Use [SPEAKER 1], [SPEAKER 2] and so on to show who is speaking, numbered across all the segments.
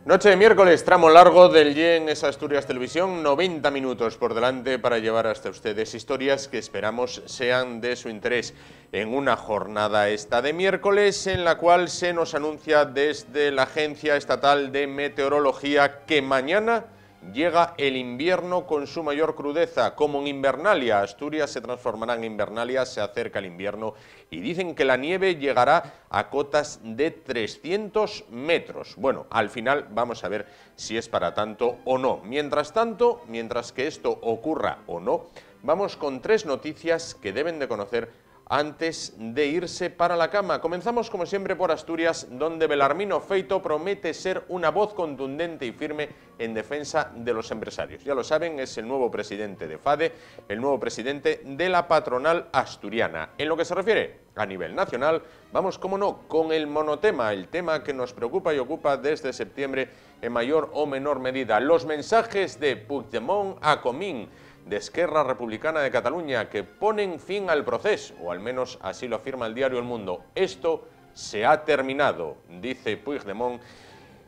[SPEAKER 1] Noche de miércoles, tramo largo del YEN es Asturias Televisión, 90 minutos por delante para llevar hasta ustedes historias que esperamos sean de su interés en una jornada esta de miércoles en la cual se nos anuncia desde la Agencia Estatal de Meteorología que mañana llega el invierno con su mayor crudeza, como en Invernalia. Asturias se transformará en Invernalia, se acerca el invierno y dicen que la nieve llegará a cotas de 300 metros. Bueno, al final vamos a ver si es para tanto o no. Mientras tanto, mientras que esto ocurra o no, vamos con tres noticias que deben de conocer antes de irse para la cama. Comenzamos como siempre por Asturias, donde Belarmino Feito promete ser una voz contundente y firme en defensa de los empresarios. Ya lo saben, es el nuevo presidente de FADE, el nuevo presidente de la patronal asturiana. En lo que se refiere a nivel nacional, vamos, como no, con el monotema, el tema que nos preocupa y ocupa desde septiembre en mayor o menor medida. Los mensajes de Puigdemont a Comín, de Esquerra Republicana de Cataluña, que ponen fin al proceso, o al menos así lo afirma el diario El Mundo. Esto se ha terminado, dice Puigdemont.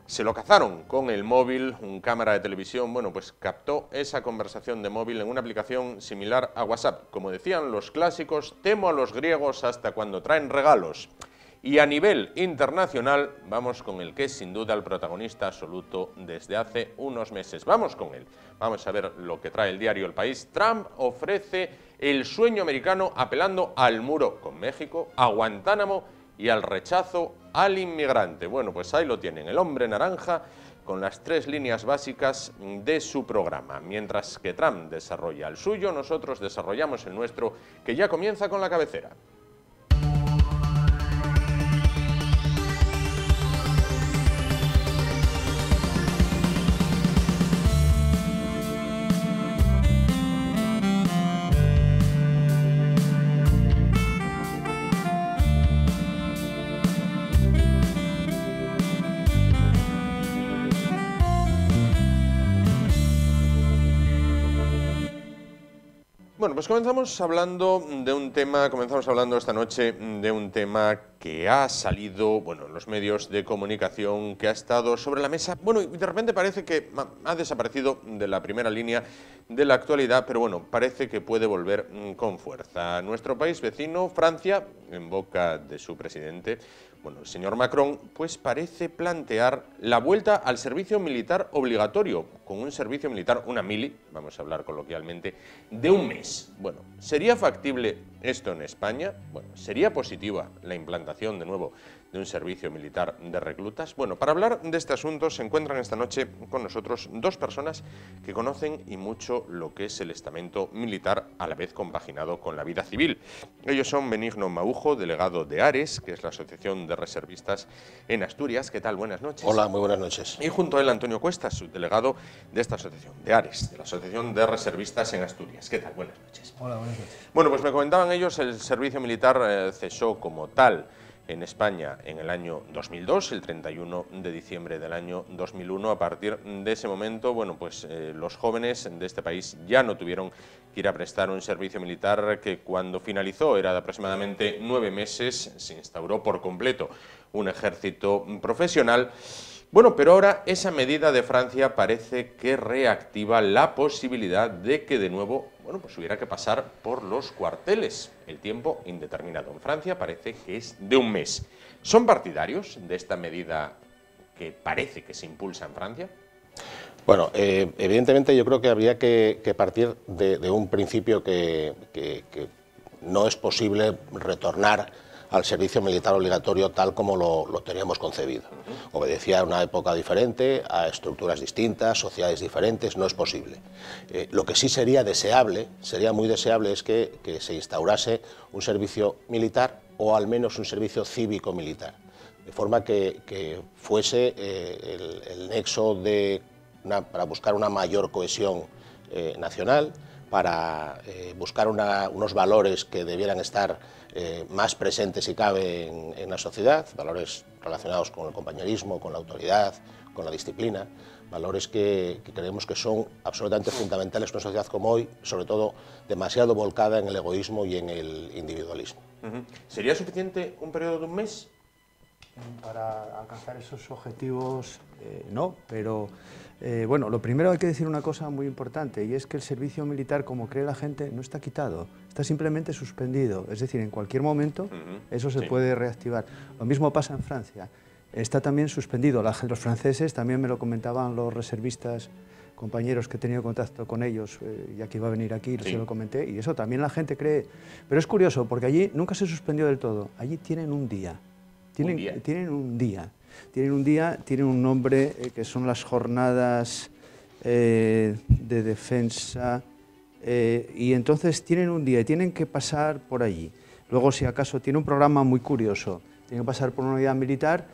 [SPEAKER 1] Se lo cazaron con el móvil, un cámara de televisión, bueno, pues captó esa conversación de móvil en una aplicación similar a WhatsApp. Como decían los clásicos, temo a los griegos hasta cuando traen regalos. Y a nivel internacional, vamos con el que es sin duda el protagonista absoluto desde hace unos meses. Vamos con él. Vamos a ver lo que trae el diario El País. Trump ofrece el sueño americano apelando al muro con México, a Guantánamo y al rechazo al inmigrante. Bueno, pues ahí lo tienen, el hombre naranja con las tres líneas básicas de su programa. Mientras que Trump desarrolla el suyo, nosotros desarrollamos el nuestro, que ya comienza con la cabecera. Bueno, pues comenzamos hablando esta noche de un tema que ha salido, bueno, en los medios de comunicación, que ha estado sobre la mesa, bueno, y de repente parece que ha desaparecido de la primera línea de la actualidad, pero bueno, parece que puede volver con fuerza. Nuestro país vecino, Francia, en boca de su presidente, bueno, el señor Macron, pues parece plantear la vuelta al servicio militar obligatorio, con un servicio militar, una mili, vamos a hablar coloquialmente, de un mes. Bueno, ¿sería factible esto en España? Bueno, ¿sería positiva la implantación de nuevo de un servicio militar de reclutas? Bueno, para hablar de este asunto se encuentran esta noche con nosotros dos personas que conocen y mucho lo que es el estamento militar, a la vez compaginado con la vida civil. Ellos son Benigno Maujo, delegado de ARES, que es la Asociación de Reservistas en Asturias. ¿Qué tal? Buenas noches.
[SPEAKER 2] Hola, muy buenas noches.
[SPEAKER 1] Y junto a él Antonio Cuestas, subdelegado de esta asociación, de ARES, de la Asociación de Reservistas en Asturias. ¿Qué tal? Buenas noches.
[SPEAKER 3] Hola, buenas noches.
[SPEAKER 1] Bueno, pues me comentaban ellos, el servicio militar cesó como tal en España en el año 2002, el 31 de diciembre del año 2001. A partir de ese momento, bueno, pues los jóvenes de este país ya no tuvieron que ir a prestar un servicio militar que cuando finalizó era de aproximadamente 9 meses, se instauró por completo un ejército profesional. Bueno, pero ahora esa medida de Francia parece que reactiva la posibilidad de que de nuevo, bueno, pues hubiera que pasar por los cuarteles. El tiempo indeterminado en Francia parece que es de un mes. ¿Son partidarios de esta medida que parece que se impulsa en Francia?
[SPEAKER 2] Bueno, evidentemente yo creo que habría que partir de un principio que no es posible retornar al servicio militar obligatorio tal como lo teníamos concebido. Obedecía a una época diferente, a estructuras distintas, sociedades diferentes, no es posible. Lo que sí sería deseable, sería muy deseable, es que se instaurase un servicio militar o al menos un servicio cívico-militar, de forma que fuese el nexo para buscar una mayor cohesión nacional, para buscar unos valores que debieran estar más presentes si cabe en la sociedad, valores relacionados con el compañerismo, con la autoridad, con la disciplina, valores que creemos que son absolutamente fundamentales en una sociedad como hoy, sobre todo demasiado volcada en el egoísmo y en el individualismo.
[SPEAKER 1] ¿Sería suficiente un periodo de un mes?
[SPEAKER 3] para alcanzar esos objetivos, no, pero bueno, lo primero hay que decir una cosa muy importante, y es que el servicio militar, como cree la gente, no está quitado, está simplemente suspendido, es decir, en cualquier momento eso se puede reactivar. Lo mismo pasa en Francia, está también suspendido. Los franceses, también me lo comentaban los reservistas, compañeros que he tenido contacto con ellos, ya que iba a venir aquí, se lo comenté, y eso también la gente cree. Pero es curioso, porque allí nunca se suspendió del todo, allí tienen un día. Tienen un día, tienen un nombre que son las jornadas de defensa, y entonces tienen un día y tienen que pasar por allí. Luego, si acaso, tiene un programa muy curioso, tienen que pasar por una unidad militar,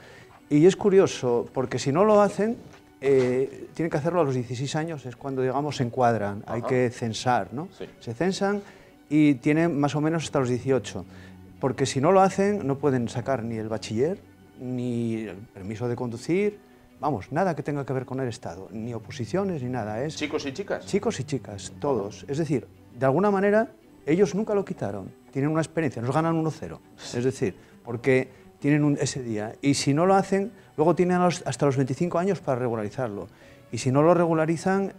[SPEAKER 3] y es curioso, porque si no lo hacen, tienen que hacerlo a los 16 años, es cuando, digamos, se encuadran, hay que censar, ¿no? Sí. Se censan y tienen más o menos hasta los 18. Porque si no lo hacen, no pueden sacar ni el bachiller, ni el permiso de conducir, vamos, nada que tenga que ver con el Estado, ni oposiciones, ni nada. Es
[SPEAKER 1] ¿chicos y chicas?
[SPEAKER 3] Chicos y chicas, todos. Es decir, de alguna manera, ellos nunca lo quitaron, tienen una experiencia, nos ganan 1-0. Es decir, porque tienen ese día, y si no lo hacen, luego tienen hasta los 25 años para regularizarlo. Y si no lo regularizan,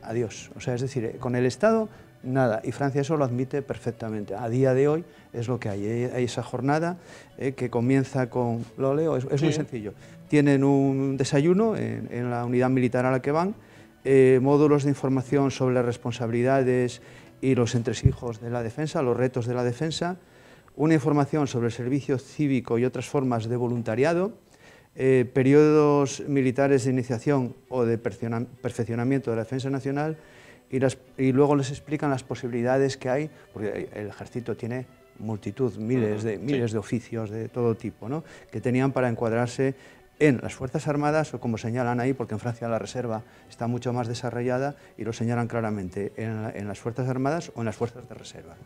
[SPEAKER 3] adiós. O sea, es decir, con el Estado, nada, y Francia eso lo admite perfectamente. A día de hoy es lo que hay. Hay esa jornada que comienza con, lo leo, es muy sencillo. Tienen un desayuno en la unidad militar a la que van, módulos de información sobre las responsabilidades y los entresijos de la defensa, los retos de la defensa, una información sobre el servicio cívico y otras formas de voluntariado, periodos militares de iniciación o de perfeccionamiento de la defensa nacional, y luego les explican las posibilidades que hay, porque el ejército tiene multitud, miles de oficios de todo tipo, ¿no?, que tenían para encuadrarse en las Fuerzas Armadas, o como señalan ahí, porque en Francia la reserva está mucho más desarrollada y lo señalan claramente, en las Fuerzas Armadas o en las Fuerzas de Reserva.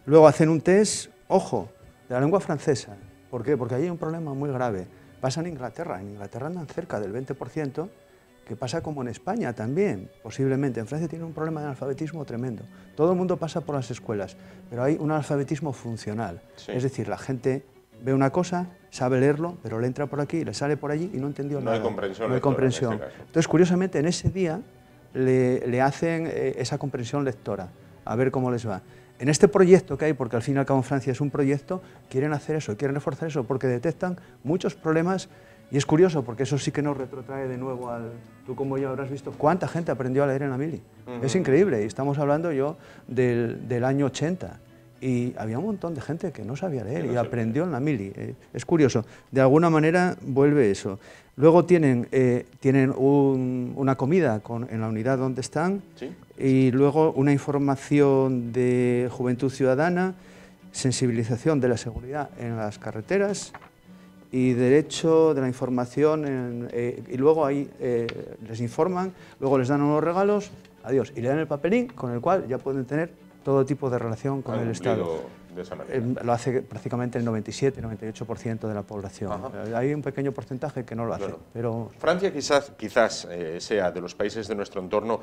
[SPEAKER 3] Luego hacen un test, ojo, de la lengua francesa. ¿Por qué? Porque allí hay un problema muy grave. Pasa en Inglaterra andan cerca del 20%, que pasa como en España también, posiblemente. En Francia tiene un problema de analfabetismo tremendo. Todo el mundo pasa por las escuelas, pero hay un analfabetismo funcional. Es decir, la gente ve una cosa, sabe leerlo, pero le entra por aquí, le sale por allí y no entendió nada.
[SPEAKER 1] No hay comprensión.
[SPEAKER 3] No hay comprensión. En este caso. Entonces, curiosamente, en ese día le hacen esa comprensión lectora, a ver cómo les va. En este proyecto que hay, porque al fin y al cabo en Francia es un proyecto, quieren hacer eso, quieren reforzar eso, porque detectan muchos problemas. Y es curioso, porque eso sí que nos retrotrae de nuevo al... Tú, como yo, habrás visto cuánta gente aprendió a leer en la mili. Es increíble, y estamos hablando yo del año 80. Y había un montón de gente que no sabía leer y aprendió en la mili. Es curioso, de alguna manera vuelve eso. Luego tienen una comida en la unidad donde están, y luego una información de juventud ciudadana, sensibilización de la seguridad en las carreteras, y derecho de la información, y luego ahí les informan, luego les dan unos regalos, adiós, y le dan el papelín con el cual ya pueden tener todo tipo de relación con el Estado.
[SPEAKER 1] De esa manera.
[SPEAKER 3] Lo hace prácticamente el 97-98% de la población. Hay un pequeño porcentaje que no lo hace. Pero...
[SPEAKER 1] Francia quizás sea de los países de nuestro entorno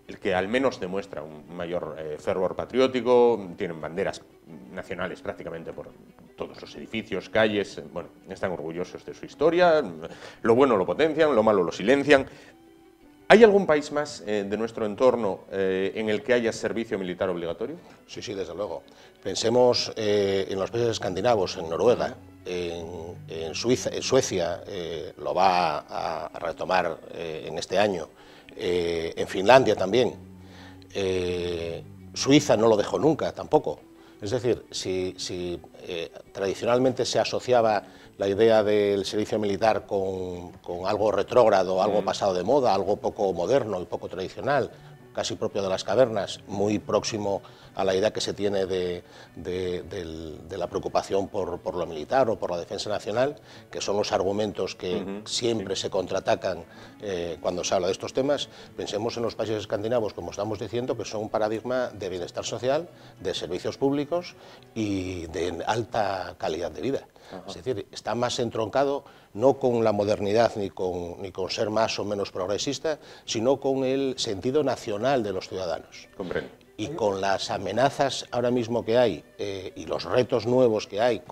[SPEAKER 1] el que al menos demuestra un mayor fervor patriótico. Tienen banderas nacionales prácticamente por todos los edificios, calles. Bueno, están orgullosos de su historia. Lo bueno lo potencian, lo malo lo silencian. ¿Hay algún país más de nuestro entorno en el que haya servicio militar obligatorio?
[SPEAKER 2] Sí, sí, desde luego. Pensemos en los países escandinavos, en Noruega, en Suecia lo va a retomar en este año, en Finlandia también, Suiza no lo dejó nunca tampoco. Es decir, si tradicionalmente se asociaba la idea del servicio militar con algo retrógrado, algo pasado de moda, algo poco moderno y poco tradicional, casi propio de las cavernas, muy próximo a la idea que se tiene de la preocupación por lo militar o por la defensa nacional, que son los argumentos que siempre se contraatacan cuando se habla de estos temas. Pensemos en los países escandinavos, como estamos diciendo, que son un paradigma de bienestar social, de servicios públicos y de alta calidad de vida. Es decir, está más entroncado no con la modernidad ni con ser más o menos progresista, sino con el sentido nacional de los ciudadanos.
[SPEAKER 1] Comprendo.
[SPEAKER 2] y con las amenazas ahora mismo que hay y los retos nuevos que hay,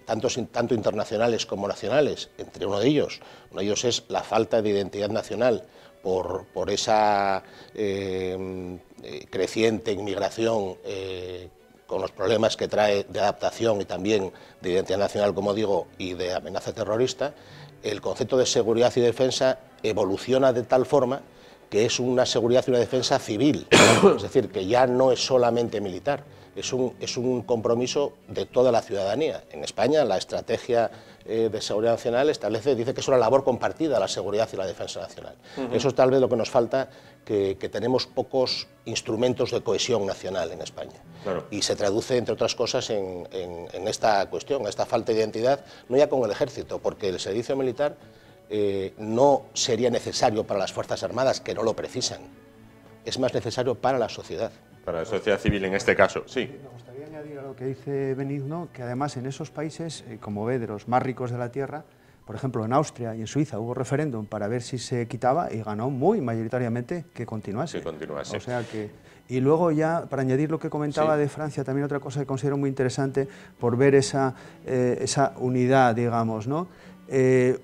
[SPEAKER 2] tanto internacionales como nacionales, entre uno de ellos es la falta de identidad nacional por esa creciente inmigración con los problemas que trae de adaptación y también de identidad nacional, como digo, y de amenaza terrorista, el concepto de seguridad y defensa evoluciona de tal forma que es una seguridad y una defensa civil, es decir, que ya no es solamente militar, es un compromiso de toda la ciudadanía. En España la estrategia de seguridad nacional dice que es una labor compartida la seguridad y la defensa nacional. Eso es tal vez lo que nos falta, que tenemos pocos instrumentos de cohesión nacional en España.
[SPEAKER 1] Claro.
[SPEAKER 2] Y se traduce, entre otras cosas, en esta cuestión, esta falta de identidad, no ya con el ejército, porque el servicio militar no sería necesario para las Fuerzas Armadas, que no lo precisan, es más necesario para la sociedad.
[SPEAKER 1] Para la sociedad civil en este caso, sí.
[SPEAKER 3] Me gustaría añadir a lo que dice Benigno, que además en esos países, como ve, de los más ricos de la tierra, por ejemplo en Austria y en Suiza hubo referéndum para ver si se quitaba y ganó muy mayoritariamente que continuase.
[SPEAKER 1] Que continuase.
[SPEAKER 3] O sea que... Y luego ya, para añadir lo que comentaba
[SPEAKER 1] sí.
[SPEAKER 3] de Francia, también otra cosa que considero muy interesante por ver esa unidad, digamos, ¿no?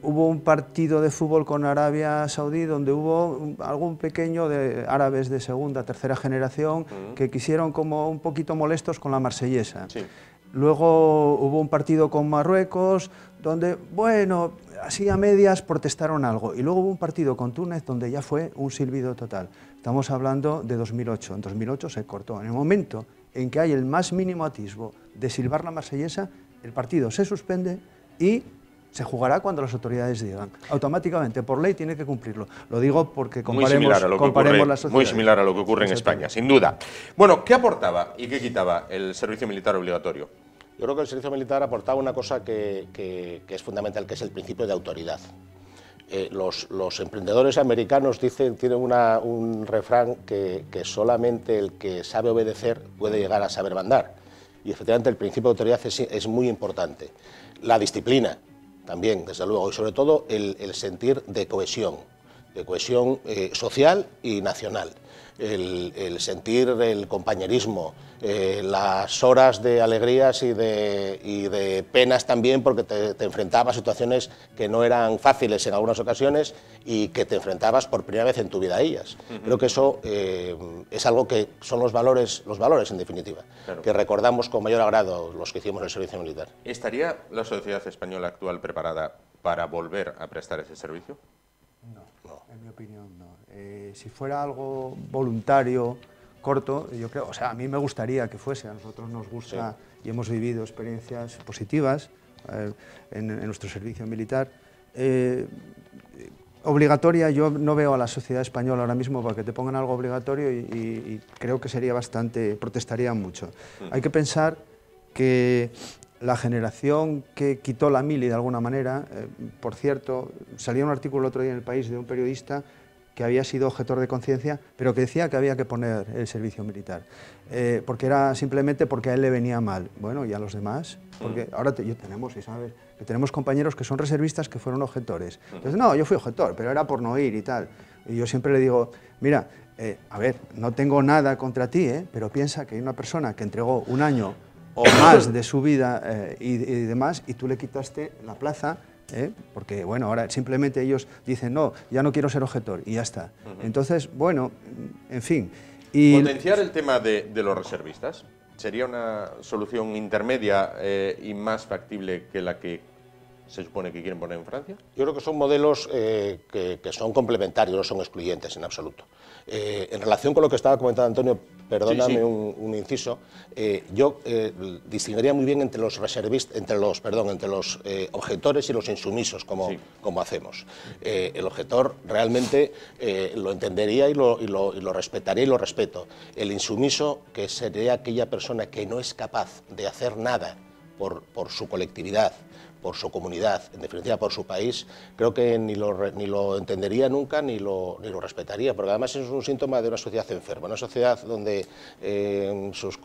[SPEAKER 3] Hubo un partido de fútbol con Arabia Saudí donde hubo algún pequeño de árabes de segunda, tercera generación que quisieron como un poquito molestos con la marsellesa.
[SPEAKER 1] Sí.
[SPEAKER 3] Luego hubo un partido con Marruecos donde, bueno, así a medias protestaron algo. Y luego hubo un partido con Túnez donde ya fue un silbido total. Estamos hablando de 2008. En 2008 se cortó. En el momento en que hay el más mínimo atisbo de silbar la marsellesa, el partido se suspende y se jugará cuando las autoridades digan. Automáticamente, por ley, tiene que cumplirlo. Lo digo porque comparemos las sociedades.
[SPEAKER 1] Muy similar a lo que ocurre en España, sin duda. Bueno, ¿qué aportaba y qué quitaba el servicio militar obligatorio?
[SPEAKER 2] Yo creo que el servicio militar aportaba una cosa que es fundamental, que es el principio de autoridad. Los emprendedores americanos tienen un refrán que solamente el que sabe obedecer puede llegar a saber mandar. Y efectivamente el principio de autoridad es muy importante. La disciplina también, desde luego, y sobre todo el sentir de cohesión social y nacional. El sentir el compañerismo, las horas de alegrías y de penas también, porque te enfrentabas a situaciones que no eran fáciles en algunas ocasiones y que te enfrentabas por primera vez en tu vida a ellas. Creo que eso es algo que son los valores en definitiva, claro, que recordamos con mayor agrado los que hicimos el servicio militar.
[SPEAKER 1] ¿Estaría la sociedad española actual preparada para volver a prestar ese servicio?
[SPEAKER 3] No, en mi opinión no. Si fuera algo voluntario, corto, yo creo, o sea, a mí me gustaría que fuese, a nosotros nos gusta, sí, y hemos vivido experiencias positivas en nuestro servicio militar. Obligatoria, yo no veo a la sociedad española ahora mismo para que te pongan algo obligatorio y creo que sería bastante, protestarían mucho. Hay que pensar que la generación que quitó la mili de alguna manera, por cierto, salía un artículo el otro día en El País de un periodista que había sido objetor de conciencia, pero que decía que había que poner el servicio militar, porque era simplemente porque a él le venía mal. Bueno, y a los demás, porque ahora tenemos, y sabes, que tenemos compañeros que son reservistas que fueron objetores. Entonces, no, yo fui objetor, pero era por no ir y tal. Y yo siempre le digo, mira, a ver, no tengo nada contra ti, pero piensa que hay una persona que entregó un año o más de su vida y demás, y tú le quitaste la plaza, porque bueno, ahora simplemente ellos dicen, no, ya no quiero ser objetor, y ya está. Entonces, bueno, en fin. Y
[SPEAKER 1] ¿potenciar el tema de los reservistas sería una solución intermedia y más factible que la que se supone que quieren poner en Francia?
[SPEAKER 2] Yo creo que son modelos que son complementarios, no son excluyentes en absoluto. En relación con lo que estaba comentando Antonio, perdóname, sí, sí, un inciso, yo distinguiría muy bien entre los reservistas, entre los objetores y los insumisos, como hacemos. El objetor realmente lo entendería y lo respetaría y lo respeto. El insumiso, que sería aquella persona que no es capaz de hacer nada por su colectividad, por su comunidad, en definitiva por su país, creo que ni lo entendería nunca ni lo respetaría, porque además es un síntoma de una sociedad enferma, una sociedad donde sus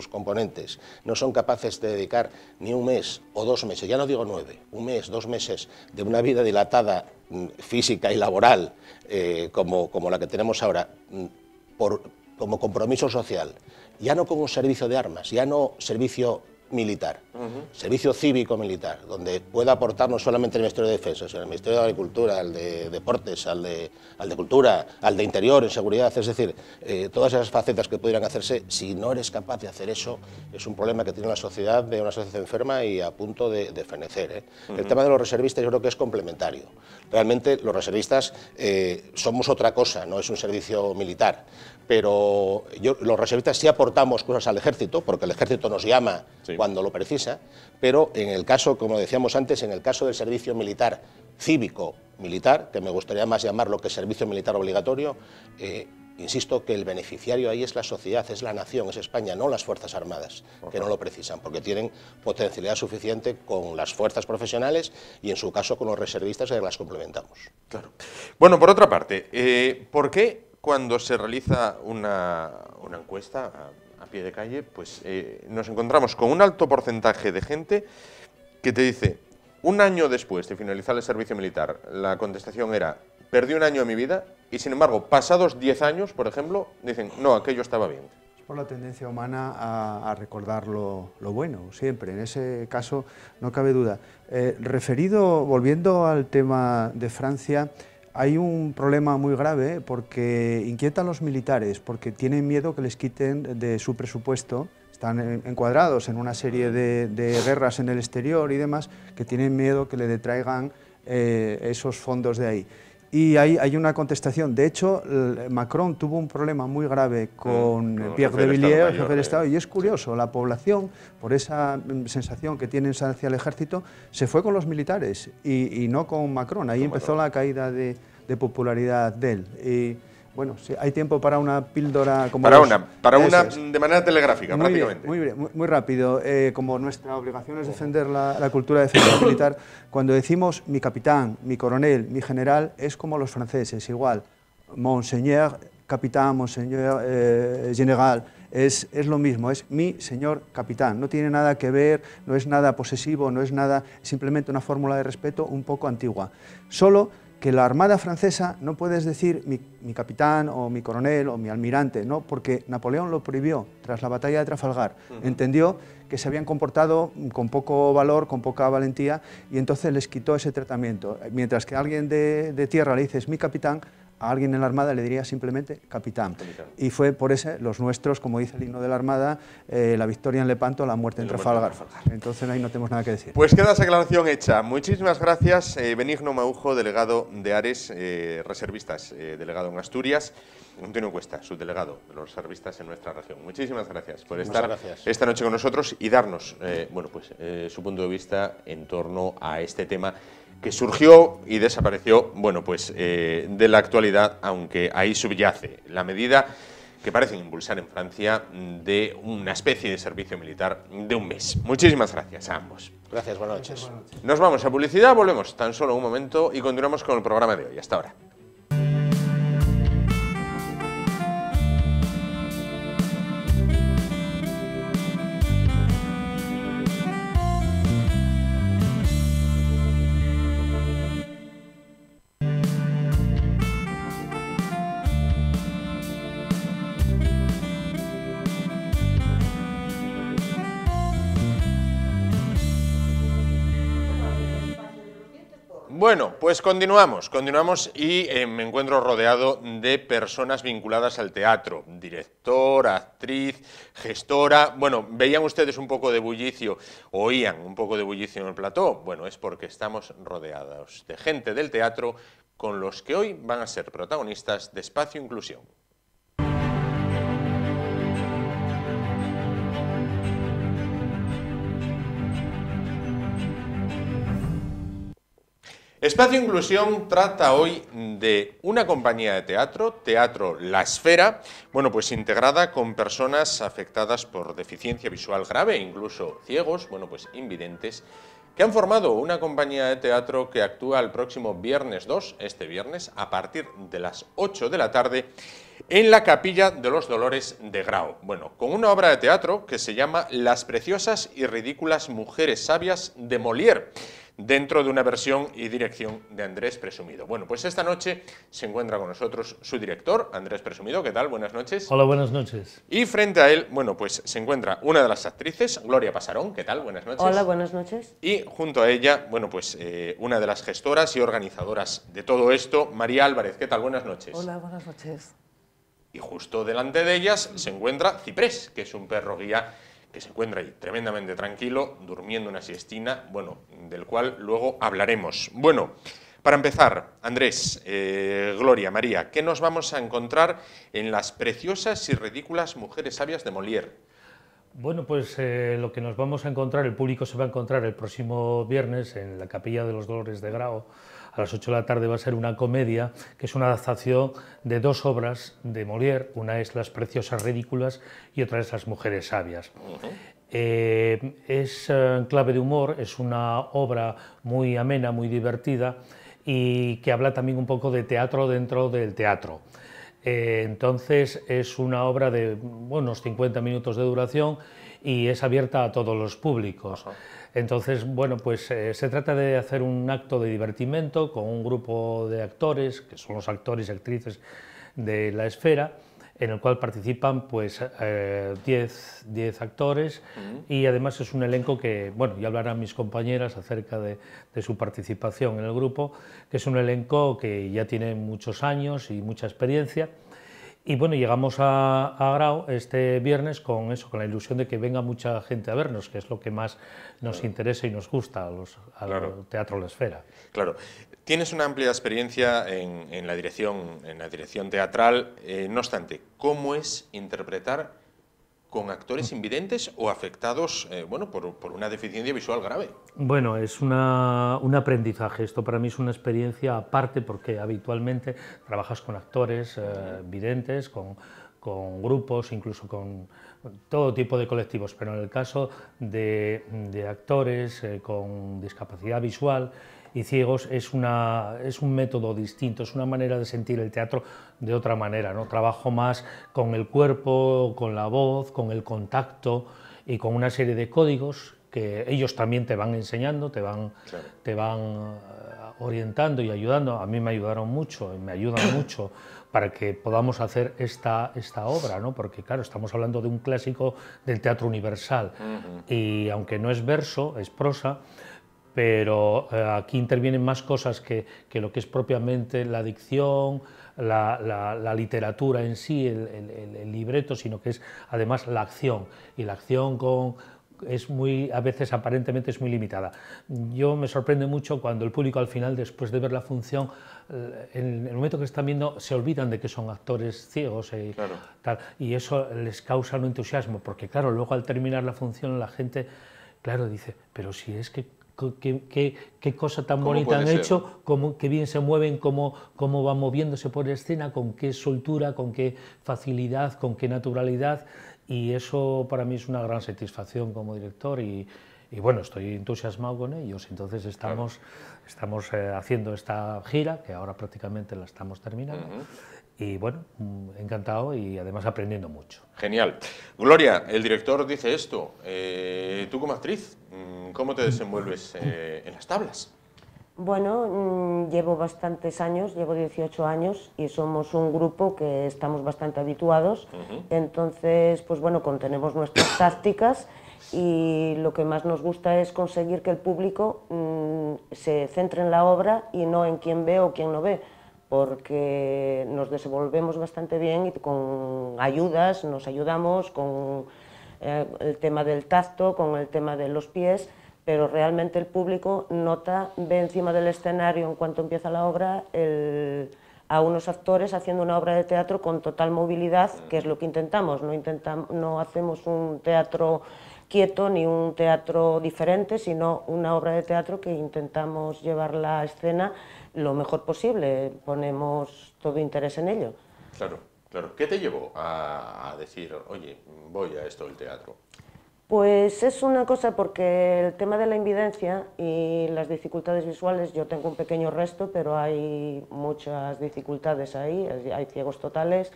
[SPEAKER 2] componentes no son capaces de dedicar ni un mes o 2 meses, ya no digo 9, un mes, 2 meses de una vida dilatada física y laboral como la que tenemos ahora, por como compromiso social, ya no como servicio de armas, ya no servicio militar, servicio cívico-militar, donde pueda aportar no solamente el Ministerio de Defensa, sino el Ministerio de Agricultura, al de Deportes, al de Cultura, al de Interior, en Seguridad, es decir, todas esas facetas que pudieran hacerse, si no eres capaz de hacer eso, es un problema que tiene la sociedad, de una sociedad enferma y a punto de fenecer. El tema de los reservistas yo creo que es complementario. Realmente los reservistas somos otra cosa, no es un servicio militar, pero los reservistas sí aportamos cosas al ejército, porque el ejército nos llama cuando lo precisa, pero en el caso, como decíamos antes, en el caso del servicio militar cívico-militar, que me gustaría más llamarlo que servicio militar obligatorio, insisto que el beneficiario ahí es la sociedad, es la nación, es España, no las Fuerzas Armadas, que no lo precisan, porque tienen potencialidad suficiente con las fuerzas profesionales y en su caso con los reservistas que las complementamos.
[SPEAKER 1] Claro. Bueno, por otra parte, ¿por qué cuando se realiza una encuesta a pie de calle, pues nos encontramos con un alto porcentaje de gente que te dice, un año después de finalizar el servicio militar, la contestación era, perdí un año de mi vida, y sin embargo, pasados 10 años, por ejemplo, dicen, no, aquello estaba bien.
[SPEAKER 3] Es por la tendencia humana a recordar lo bueno, siempre, en ese caso no cabe duda. Volviendo al tema de Francia, hay un problema muy grave porque inquietan a los militares, porque tienen miedo que les quiten de su presupuesto, están encuadrados en una serie de guerras en el exterior y demás, que tienen miedo que le detraigan esos fondos de ahí. Y hay una contestación. De hecho, Macron tuvo un problema muy grave con Pierre de Villiers, el jefe del Estado, y es curioso, la población, por esa sensación que tienen hacia el ejército, se fue con los militares y no con Macron. Ahí empezó la caída de popularidad de él. Y, bueno, si hay tiempo para una píldora como
[SPEAKER 1] para una de manera telegráfica,
[SPEAKER 3] muy
[SPEAKER 1] prácticamente.
[SPEAKER 3] Bien, muy rápido. Como nuestra obligación es defender la cultura de defensa militar, cuando decimos mi capitán, mi coronel, mi general, es como los franceses, igual. Monseigneur, capitán, monseigneur, general, es lo mismo, es mi señor capitán. No tiene nada que ver, no es nada posesivo, no es nada, simplemente una fórmula de respeto un poco antigua. Solo que la Armada francesa no puedes decir mi capitán o mi coronel o mi almirante, no, porque Napoleón lo prohibió tras la batalla de Trafalgar. Entendió que se habían comportado con poco valor, con poca valentía, y entonces les quitó ese tratamiento. Mientras que a alguien de tierra le dices mi capitán, a alguien en la Armada le diría simplemente capitán. Y fue por eso los nuestros, como dice el himno de la Armada, la victoria en Lepanto, la muerte en Trafalgar. Entonces ahí no tenemos nada que decir.
[SPEAKER 1] Pues queda esa aclaración hecha. Muchísimas gracias, Benigno Maujo, delegado de Ares, reservistas, delegado en Asturias, Antonio Cuesta, subdelegado de los reservistas en nuestra región. Muchísimas gracias por estar esta noche con nosotros y darnos su punto de vista en torno a este tema que surgió y desapareció, de la actualidad, aunque ahí subyace la medida que parecen impulsar en Francia de una especie de servicio militar de un mes. Muchísimas gracias a ambos.
[SPEAKER 2] Gracias, buenas noches.
[SPEAKER 1] Nos vamos a publicidad, volvemos tan solo un momento y continuamos con el programa de hoy. Hasta ahora. Bueno, pues continuamos y me encuentro rodeado de personas vinculadas al teatro, director, actriz, gestora. Bueno, veían ustedes un poco de bullicio, oían un poco de bullicio en el plató. Bueno, es porque estamos rodeados de gente del teatro con los que hoy van a ser protagonistas de Espacio Inclusión. Espacio Inclusión trata hoy de una compañía de teatro, Teatro La Esfera, integrada con personas afectadas por deficiencia visual grave, incluso ciegos, invidentes, que han formado una compañía de teatro que actúa el próximo viernes 2, este viernes, a partir de las 8 de la tarde, en la Capilla de los Dolores de Grao. Con una obra de teatro que se llama Las preciosas y ridículas mujeres sabias de Molière, dentro de una versión y dirección de Andrés Presumido. Bueno, pues esta noche se encuentra con nosotros su director, Andrés Presumido. ¿Qué tal? Buenas noches.
[SPEAKER 4] Hola, buenas noches.
[SPEAKER 1] Y frente a él, bueno, pues se encuentra una de las actrices, Gloria Pasarón. ¿Qué tal? Buenas noches.
[SPEAKER 5] Hola, buenas noches.
[SPEAKER 1] Y junto a ella, bueno, pues una de las gestoras y organizadoras de todo esto, María Álvarez. ¿Qué tal? Buenas noches.
[SPEAKER 6] Hola, buenas noches.
[SPEAKER 1] Y justo delante de ellas se encuentra Ciprés, que es un perro guía que se encuentra ahí tremendamente tranquilo, durmiendo una siestina, bueno, del cual luego hablaremos. Bueno, para empezar, Andrés, Gloria, María, ¿qué nos vamos a encontrar en Las preciosas y ridículas mujeres sabias de Molière?
[SPEAKER 4] Bueno, pues lo que nos vamos a encontrar, el público se va a encontrar el próximo viernes en la Capilla de los Dolores de Grao. A las 8 de la tarde va a ser una comedia, que es una adaptación de dos obras de Molière. Una es Las preciosas ridículas y otra es Las mujeres sabias. Es en clave de humor, es una obra muy amena, muy divertida y que habla también un poco de teatro dentro del teatro. Entonces es una obra de unos 50 minutos de duración y es abierta a todos los públicos. Entonces, bueno, pues se trata de hacer un acto de divertimento con un grupo de actores, que son los actores y actrices de la esfera, en el cual participan pues 10 actores y además es un elenco que, bueno, ya hablarán mis compañeras acerca de su participación en el grupo, que es un elenco que ya tiene muchos años y mucha experiencia. Y bueno, llegamos a Grao este viernes con eso, con la ilusión de que venga mucha gente a vernos, que es lo que más nos interesa y nos gusta al Teatro La Esfera.
[SPEAKER 1] Claro. Tienes una amplia experiencia en la dirección teatral. No obstante, ¿cómo es interpretar con actores invidentes o afectados bueno, por una deficiencia visual grave?
[SPEAKER 4] Bueno, es un aprendizaje. Esto para mí es una experiencia aparte porque habitualmente trabajas con actores videntes, con grupos, incluso con todo tipo de colectivos, pero en el caso de actores con discapacidad visual y ciegos es un método distinto, es una manera de sentir el teatro de otra manera, ¿no? Trabajo más con el cuerpo, con la voz, con el contacto y con una serie de códigos que ellos también te van enseñando, te van orientando y ayudando. A mí me ayudaron mucho y me ayudan mucho para que podamos hacer esta obra, ¿no? Porque claro, estamos hablando de un clásico del teatro universal y aunque no es verso, es prosa, pero aquí intervienen más cosas que lo que es propiamente la dicción, la literatura en sí, el libreto, sino que es además la acción, y la acción a veces aparentemente es muy limitada. Yo me sorprende mucho cuando el público al final, después de ver la función, en el momento que están viendo, se olvidan de que son actores ciegos y eso les causa un entusiasmo, porque claro, luego al terminar la función la gente, claro, dice, pero si es que qué cosa tan bonita han hecho, qué bien se mueven, cómo van moviéndose por escena, con qué soltura, con qué facilidad, con qué naturalidad, y eso para mí es una gran satisfacción como director y bueno, estoy entusiasmado con ellos. Entonces estamos haciendo esta gira, que ahora prácticamente la estamos terminando, y bueno, encantado y además aprendiendo mucho.
[SPEAKER 1] Genial. Gloria, el director dice esto, tú como actriz, ¿cómo te desenvuelves en las tablas?
[SPEAKER 5] Bueno, llevo bastantes años, llevo 18 años y somos un grupo que estamos bastante habituados, entonces, pues bueno, tenemos nuestras tácticas y lo que más nos gusta es conseguir que el público se centre en la obra y no en quién ve o quién no ve, porque nos desenvolvemos bastante bien y con ayudas, nos ayudamos con el tema del tacto, con el tema de los pies, pero realmente el público ve encima del escenario en cuanto empieza la obra a unos actores haciendo una obra de teatro con total movilidad, que es lo que intentamos. No hacemos un teatro quieto ni un teatro diferente, sino una obra de teatro que intentamos llevar la escena lo mejor posible, ponemos todo interés en ello.
[SPEAKER 1] Claro, claro. ¿Qué te llevó a decir, oye, voy a esto del teatro?
[SPEAKER 5] Pues es una cosa porque el tema de la invidencia y las dificultades visuales, yo tengo un pequeño resto, pero hay muchas dificultades ahí, hay ciegos totales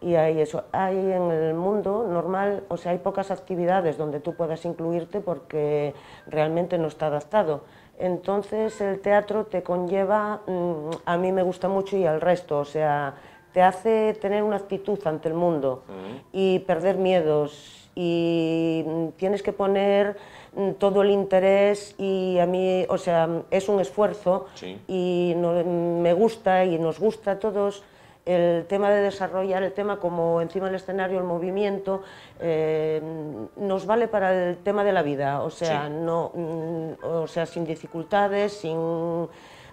[SPEAKER 5] y hay eso. Hay en el mundo normal, o sea, hay pocas actividades donde tú puedas incluirte porque realmente no está adaptado. Entonces el teatro te conlleva, a mí me gusta mucho y al resto, o sea, te hace tener una actitud ante el mundo y perder miedos, y tienes que poner todo el interés, y a mí, o sea, es un esfuerzo, y me gusta y nos gusta a todos el tema de desarrollar el tema como encima del escenario, el movimiento, nos vale para el tema de la vida, o sea, no, o sea, sin dificultades, sin...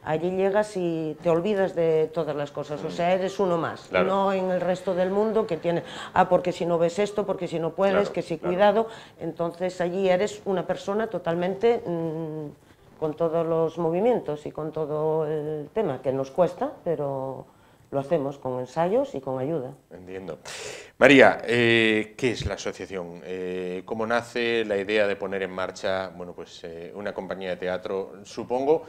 [SPEAKER 5] Allí llegas y te olvidas de todas las cosas, o sea, eres uno más, no en el resto del mundo que tiene, porque si no ves esto, porque si no puedes, que si cuidado, entonces allí eres una persona totalmente con todos los movimientos y con todo el tema, que nos cuesta, pero lo hacemos con ensayos y con ayuda.
[SPEAKER 1] Entiendo. María, ¿qué es la asociación? ¿Cómo nace la idea de poner en marcha, bueno, pues, una compañía de teatro? Supongo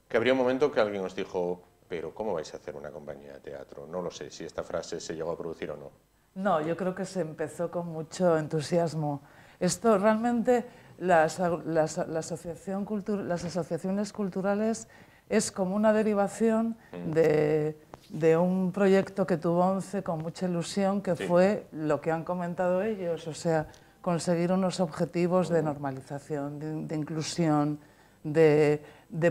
[SPEAKER 1] que habría un momento que alguien os dijo, pero ¿cómo vais a hacer una compañía de teatro? No lo sé si esta frase se llegó a producir o no.
[SPEAKER 6] No, yo creo que se empezó con mucho entusiasmo. Esto realmente, las asociaciones culturales es como una derivación de un proyecto que tuvo ONCE con mucha ilusión, que fue lo que han comentado ellos, o sea, conseguir unos objetivos de normalización, de inclusión, de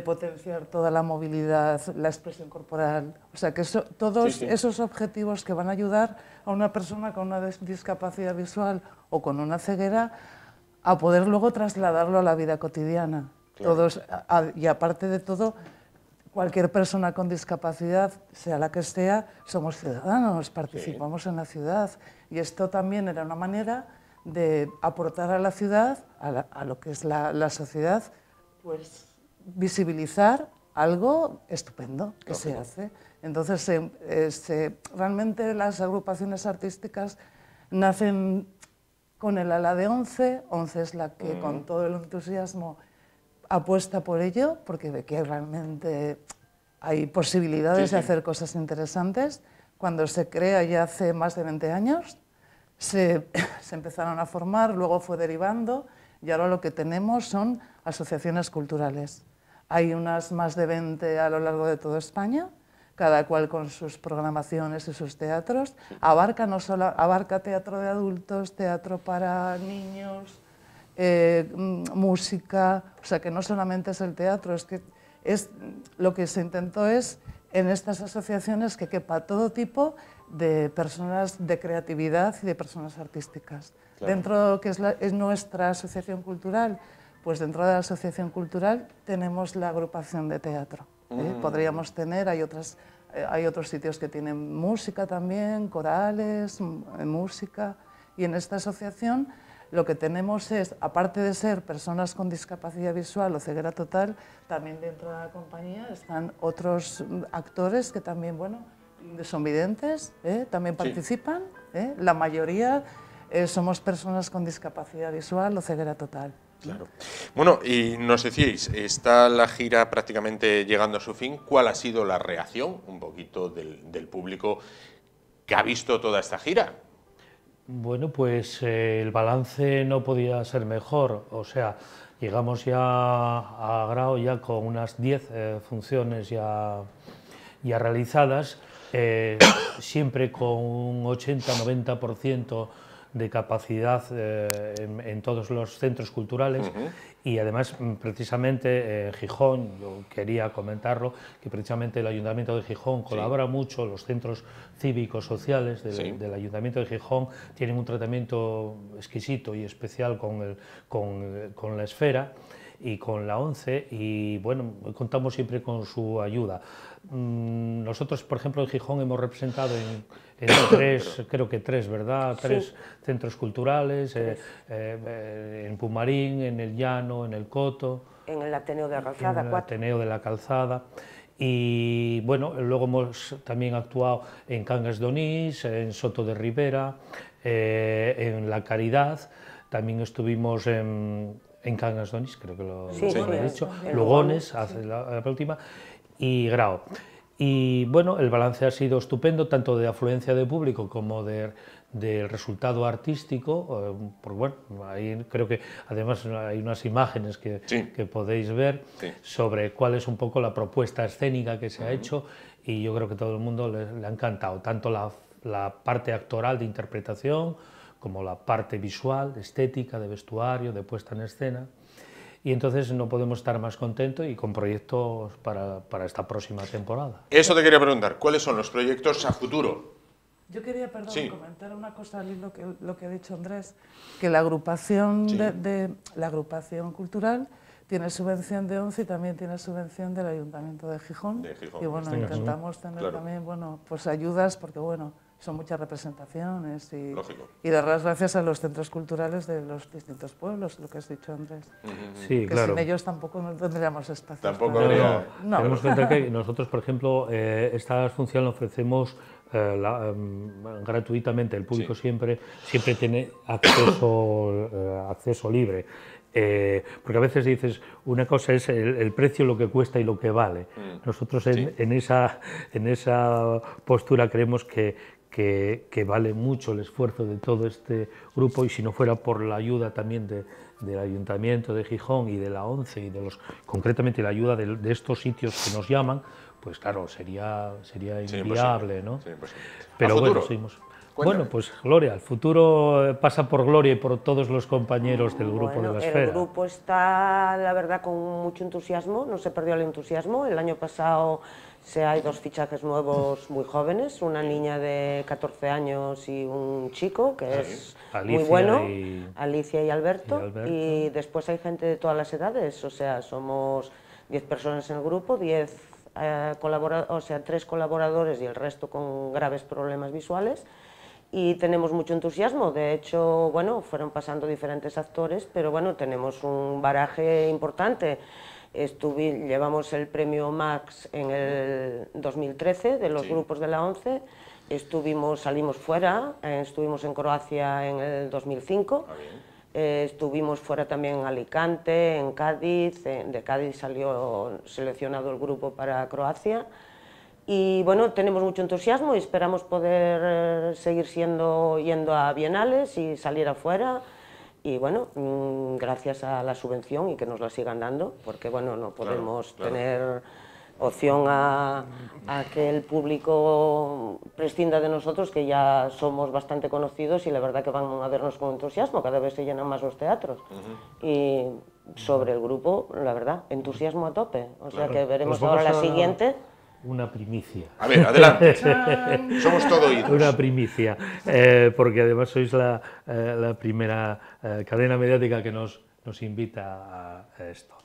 [SPEAKER 6] potenciar toda la movilidad, la expresión corporal. O sea, que todos esos objetivos que van a ayudar a una persona con una discapacidad visual o con una ceguera a poder luego trasladarlo a la vida cotidiana. Y aparte de todo, cualquier persona con discapacidad, sea la que sea, somos ciudadanos, participamos en la ciudad. Y esto también era una manera de aportar a la ciudad, a lo que es la sociedad, pues visibilizar algo estupendo que se hace. Entonces, realmente las agrupaciones artísticas nacen con el ala de ONCE. ONCE es la que con todo el entusiasmo apuesta por ello, porque ve que realmente hay posibilidades de hacer cosas interesantes. Cuando se crea ya hace más de 20 años, se empezaron a formar, luego fue derivando, y ahora lo que tenemos son asociaciones culturales. Hay unas más de 20 a lo largo de toda España, cada cual con sus programaciones y sus teatros. Abarca teatro de adultos, teatro para niños, música, o sea que no solamente es el teatro, lo que se intentó es en estas asociaciones que quepa todo tipo de personas de creatividad y de personas artísticas. Dentro de lo que es nuestra asociación cultural, pues dentro de la asociación cultural tenemos la agrupación de teatro. Podríamos tener, hay otros sitios que tienen música también, corales, música, y en esta asociación lo que tenemos es, aparte de ser personas con discapacidad visual o ceguera total, también dentro de la compañía están otros actores que también, bueno, son videntes, también participan, la mayoría somos personas con discapacidad visual o ceguera total.
[SPEAKER 1] Claro. Bueno, y nos decíais, está la gira prácticamente llegando a su fin. ¿Cuál ha sido la reacción un poquito del público que ha visto toda esta gira?
[SPEAKER 4] Bueno, pues el balance no podía ser mejor, o sea, llegamos ya a Grao ya con unas 10 funciones ya realizadas, siempre con un 80-90% de capacidad en todos los centros culturales. Y además, precisamente, Gijón, yo quería comentarlo, que precisamente el Ayuntamiento de Gijón colabora mucho, los centros cívicos sociales del Ayuntamiento de Gijón tienen un tratamiento exquisito y especial con la Esfera y con la ONCE, y bueno, contamos siempre con su ayuda. Nosotros, por ejemplo, en Gijón hemos representado en creo que tres, ¿verdad? Tres centros culturales, en Pumarín, en el Llano, en el Coto.
[SPEAKER 5] En el Ateneo de la Calzada,
[SPEAKER 4] en el Ateneo de la Calzada. Y bueno, luego hemos también actuado en Cangas de Onís, en Soto de Ribera, en La Caridad, también estuvimos en Cangas de Onís, creo que lo he dicho, Lugones, hace la última, y Grao. Y bueno, el balance ha sido estupendo, tanto de afluencia de público como del resultado artístico. Porque bueno, ahí creo que además hay unas imágenes que podéis ver sobre cuál es un poco la propuesta escénica que se ha hecho, y yo creo que todo el mundo le ha encantado, tanto la parte actoral de interpretación como la parte visual, estética, de vestuario, de puesta en escena. Y entonces no podemos estar más contentos y con proyectos para esta próxima temporada.
[SPEAKER 1] Eso te quería preguntar, ¿cuáles son los proyectos a futuro?
[SPEAKER 6] Yo quería, perdón, comentar una cosa al hilo lo que ha dicho Andrés, que la agrupación, la agrupación cultural tiene subvención de ONCE y también tiene subvención del Ayuntamiento de Gijón. Y bueno, intentamos tener también, bueno, pues ayudas, porque bueno, son muchas representaciones y dar las gracias a los centros culturales de los distintos pueblos, lo que has dicho, Andrés.
[SPEAKER 4] Sí,
[SPEAKER 6] que
[SPEAKER 4] claro.
[SPEAKER 6] sin ellos tampoco no tendríamos espacio.
[SPEAKER 1] Tampoco habría...
[SPEAKER 6] No.
[SPEAKER 4] Tenemos que cuenta que nosotros, por ejemplo, esta función la ofrecemos gratuitamente. El público siempre tiene acceso libre. Porque a veces dices, una cosa es el precio, lo que cuesta y lo que vale. Nosotros en esa postura creemos que vale mucho el esfuerzo de todo este grupo, y si no fuera por la ayuda también del Ayuntamiento de Gijón y de la ONCE y concretamente la ayuda de estos sitios que nos llaman, pues claro, sería inviable, ¿no?
[SPEAKER 1] Sí,
[SPEAKER 4] pero bueno, seguimos. Bueno, pues Gloria, el futuro pasa por Gloria y por todos los compañeros del grupo de la Esfera.
[SPEAKER 5] El grupo está, la verdad, con mucho entusiasmo, no se perdió el entusiasmo. El año pasado hay 2 fichajes nuevos muy jóvenes, una niña de 14 años y un chico, que es muy bueno, Alicia y Alberto, y después hay gente de todas las edades, o sea, somos 10 personas en el grupo, 3 colaboradores y el resto con graves problemas visuales. Y tenemos mucho entusiasmo. De hecho, bueno, fueron pasando diferentes actores, pero bueno, tenemos un baraje importante. Llevamos el premio Max en el 2013 de los grupos de la ONCE. Salimos fuera, estuvimos en Croacia en el 2005. Estuvimos fuera también en Alicante, en Cádiz. De Cádiz salió seleccionado el grupo para Croacia. Y bueno, tenemos mucho entusiasmo y esperamos poder seguir yendo a bienales y salir afuera. Y bueno, gracias a la subvención y que nos la sigan dando, porque bueno, no podemos tener opción a que el público prescinda de nosotros, que ya somos bastante conocidos y la verdad que van a vernos con entusiasmo, cada vez se llenan más los teatros. Y sobre el grupo, la verdad, entusiasmo a tope, o sea que veremos ahora la siguiente.
[SPEAKER 4] Una primicia.
[SPEAKER 1] A ver, adelante. Somos todo oídos.
[SPEAKER 4] Una primicia, porque además sois la primera cadena mediática que nos invita a esto.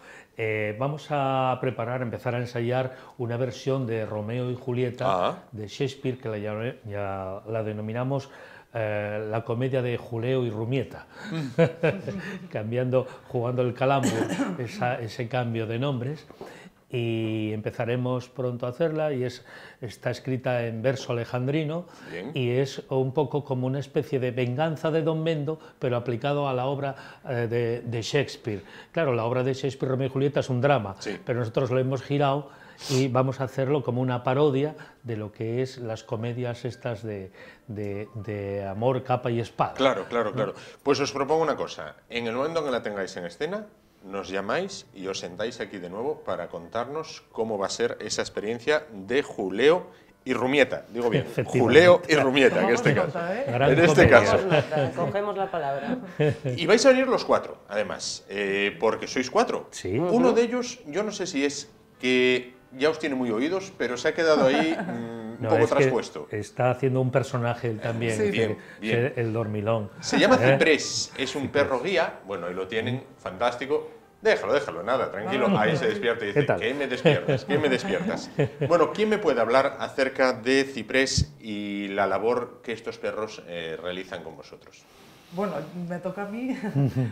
[SPEAKER 4] Vamos a empezar a ensayar una versión de Romeo y Julieta de Shakespeare, que la denominamos la comedia de Juleo y Rumieta, jugando el calambo, ese cambio de nombres. Y empezaremos pronto a hacerla, y está escrita en verso alejandrino. Y es un poco como una especie de venganza de Don Mendo, pero aplicado a la obra de Shakespeare. Claro, la obra de Shakespeare, Romeo y Julieta, es un drama, pero nosotros lo hemos girado y vamos a hacerlo como una parodia de lo que es las comedias estas de amor, capa y espada.
[SPEAKER 1] Claro. Pues os propongo una cosa, en el momento en que la tengáis en escena, nos llamáis y os sentáis aquí de nuevo para contarnos cómo va a ser esa experiencia de Juleo y Rumieta. Digo bien, Juleo y Rumieta en este caso. En este caso.
[SPEAKER 5] Cogemos la palabra.
[SPEAKER 1] Y vais a venir los 4, además, porque sois 4.
[SPEAKER 4] Sí.
[SPEAKER 1] Uno de ellos, yo no sé si es que ya os tiene muy oídos, pero se ha quedado ahí un poco traspuesto.
[SPEAKER 4] Está haciendo un personaje él también,
[SPEAKER 1] bien.
[SPEAKER 4] El dormilón.
[SPEAKER 1] Se llama Ciprés, es un perro guía, bueno, y lo tienen, fantástico. Déjalo, nada, tranquilo. Ahí se despierta y dice, ¿qué me despiertas? Bueno, ¿quién me puede hablar acerca de Ciprés y la labor que estos perros realizan con vosotros?
[SPEAKER 6] Bueno, me toca a mí.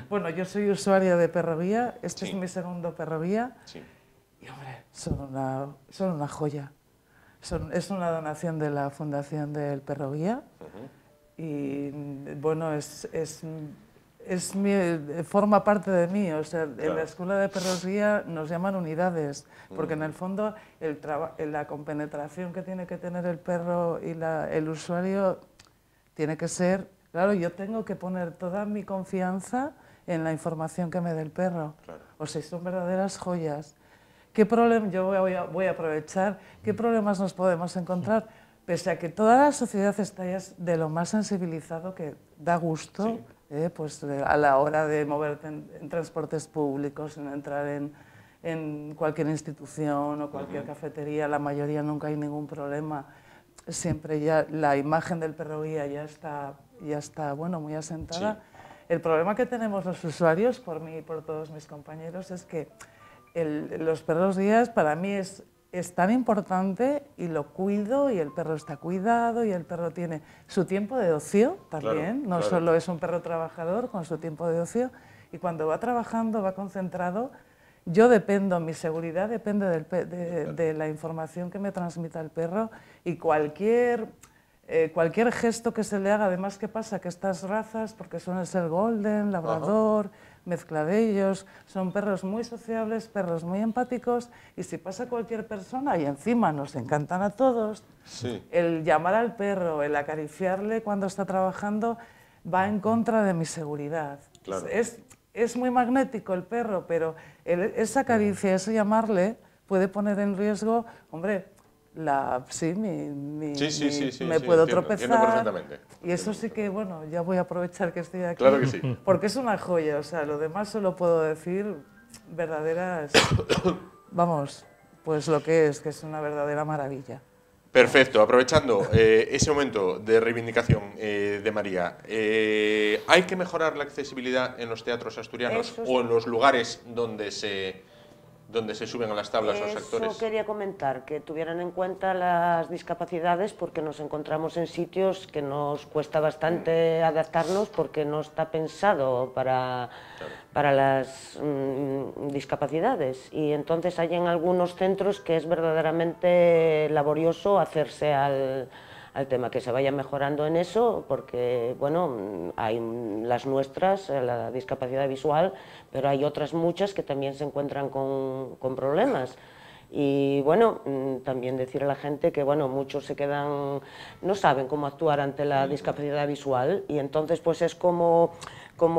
[SPEAKER 6] Bueno, yo soy usuaria de Perro Guía, este es mi segundo Perro Guía. Sí. Y hombre, son una joya. Es una donación de la Fundación del Perro Guía. Y bueno, es forma parte de mí. O sea, en la escuela de perros guía nos llaman unidades, porque en el fondo la compenetración que tiene que tener el perro y el usuario tiene que ser, claro, yo tengo que poner toda mi confianza en la información que me dé el perro. Claro. O sea, son verdaderas joyas. ¿Qué problema? Yo voy a aprovechar. ¿Qué problemas nos podemos encontrar? Pese a que toda la sociedad está ya de lo más sensibilizado, que da gusto, pues a la hora de moverte en transportes públicos, en entrar en cualquier institución o cualquier cafetería, la mayoría nunca hay ningún problema. Siempre ya la imagen del perro guía ya está bueno, muy asentada. Sí. El problema que tenemos los usuarios, por mí y por todos mis compañeros, es que los perros guías para mí es tan importante y lo cuido y el perro está cuidado y el perro tiene su tiempo de ocio también, no solo es un perro trabajador con su tiempo de ocio, y cuando va trabajando, va concentrado, yo dependo, mi seguridad depende de la información que me transmita el perro, y cualquier gesto que se le haga. Además, ¿qué pasa? Que estas razas, porque suelen ser golden, labrador, mezcla de ellos, son perros muy sociables, perros muy empáticos, y si pasa cualquier persona, y encima nos encantan a todos, el llamar al perro, el acariciarle cuando está trabajando, va en contra de mi seguridad. Claro. Es muy magnético el perro, pero esa caricia, ese llamarle, puede poner en riesgo, hombre, me puedo tropezar, y eso sí que, bueno, ya voy a aprovechar que estoy aquí,
[SPEAKER 1] claro que sí,
[SPEAKER 6] porque es una joya. O sea, lo demás solo puedo decir verdaderas, vamos, pues lo que es una verdadera maravilla.
[SPEAKER 1] Perfecto, aprovechando ese momento de reivindicación de María, ¿hay que mejorar la accesibilidad en los teatros asturianos o en los lugares donde se suben a las tablas los actores?
[SPEAKER 5] Eso quería comentar, que tuvieran en cuenta las discapacidades, porque nos encontramos en sitios que nos cuesta bastante adaptarnos, porque no está pensado para las discapacidades, y entonces hay en algunos centros que es verdaderamente laborioso hacerse al tema, que se vaya mejorando en eso, porque bueno, hay las nuestras, la discapacidad visual, pero hay otras muchas que también se encuentran con problemas. Y bueno, también decir a la gente que bueno, muchos se quedan, no saben cómo actuar ante la discapacidad visual, y entonces pues es como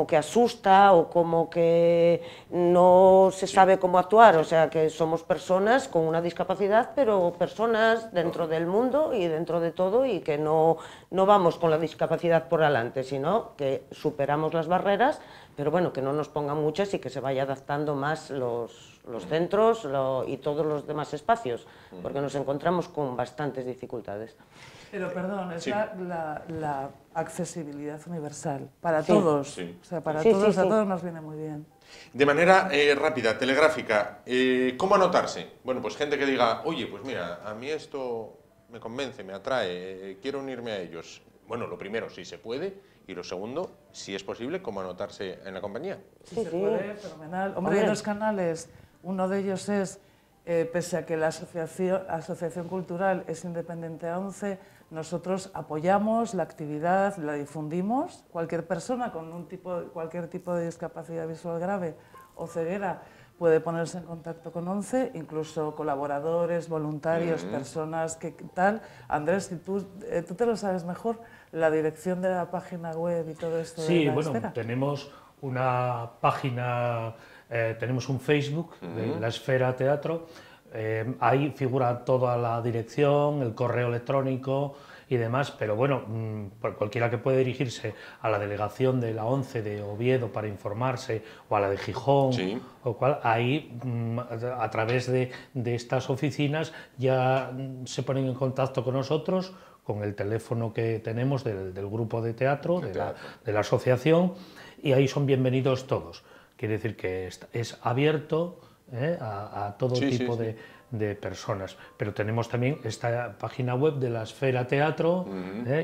[SPEAKER 5] que asusta, o como que no se sabe cómo actuar. O sea, que somos personas con una discapacidad, pero personas dentro del mundo y dentro de todo, y que no vamos con la discapacidad por delante, sino que superamos las barreras, pero bueno, que no nos pongan muchas y que se vaya adaptando más los centros y todos los demás espacios, porque nos encontramos con bastantes dificultades.
[SPEAKER 6] Pero perdón, es la accesibilidad universal para todos. O sea, para todos, a todos nos viene muy bien.
[SPEAKER 1] De manera rápida, telegráfica, ¿cómo anotarse? Bueno, pues gente que diga, oye, pues mira, a mí esto me convence, me atrae, quiero unirme a ellos. Bueno, lo primero, si se puede, y lo segundo, si es posible, ¿cómo anotarse en la compañía?
[SPEAKER 6] Si se puede, fenomenal. Hombre, hay dos canales. Uno de ellos es, pese a que la asociación cultural es independiente a ONCE, nosotros apoyamos la actividad, la difundimos. Cualquier persona con cualquier tipo de discapacidad visual grave o ceguera puede ponerse en contacto con ONCE, incluso colaboradores, voluntarios, personas que tal. Andrés, si tú te lo sabes mejor, la dirección de la página web y todo esto.
[SPEAKER 4] Sí, bueno, tenemos una página, tenemos un Facebook de La Esfera Teatro. Ahí figura toda la dirección, el correo electrónico y demás, pero bueno, por cualquiera que puede dirigirse a la delegación de la ONCE de Oviedo para informarse, o a la de Gijón, o cual, ahí a través de estas oficinas ya se ponen en contacto con nosotros, con el teléfono que tenemos del grupo de teatro, de la asociación, y ahí son bienvenidos todos. Quiere decir que es abierto a todo tipo de personas, pero tenemos también esta página web de La Esfera Teatro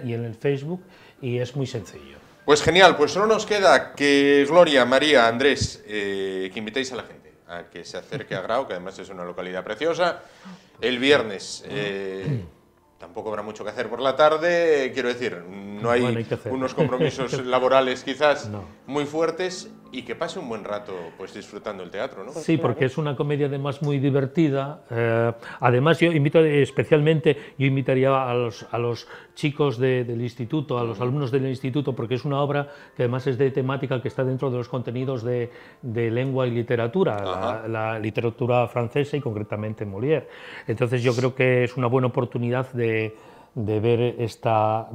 [SPEAKER 4] y en el Facebook, y es muy sencillo.
[SPEAKER 1] Pues genial, pues solo nos queda que Gloria, María, Andrés, que invitéis a la gente a que se acerque a Grau, que además es una localidad preciosa. El viernes tampoco habrá mucho que hacer por la tarde, quiero decir, no hay,
[SPEAKER 4] Bueno, hay que hacer.
[SPEAKER 1] unos compromisos laborales quizás
[SPEAKER 4] No.
[SPEAKER 1] muy fuertes, y que pase un buen rato pues disfrutando el teatro, ¿no?
[SPEAKER 4] Sí, porque es una comedia además muy divertida. Además, yo invitaría a los chicos del instituto, a los alumnos del instituto, porque es una obra que además es de temática que está dentro de los contenidos de lengua y literatura, la literatura francesa y concretamente Molière. Entonces yo creo que es una buena oportunidad de ver esta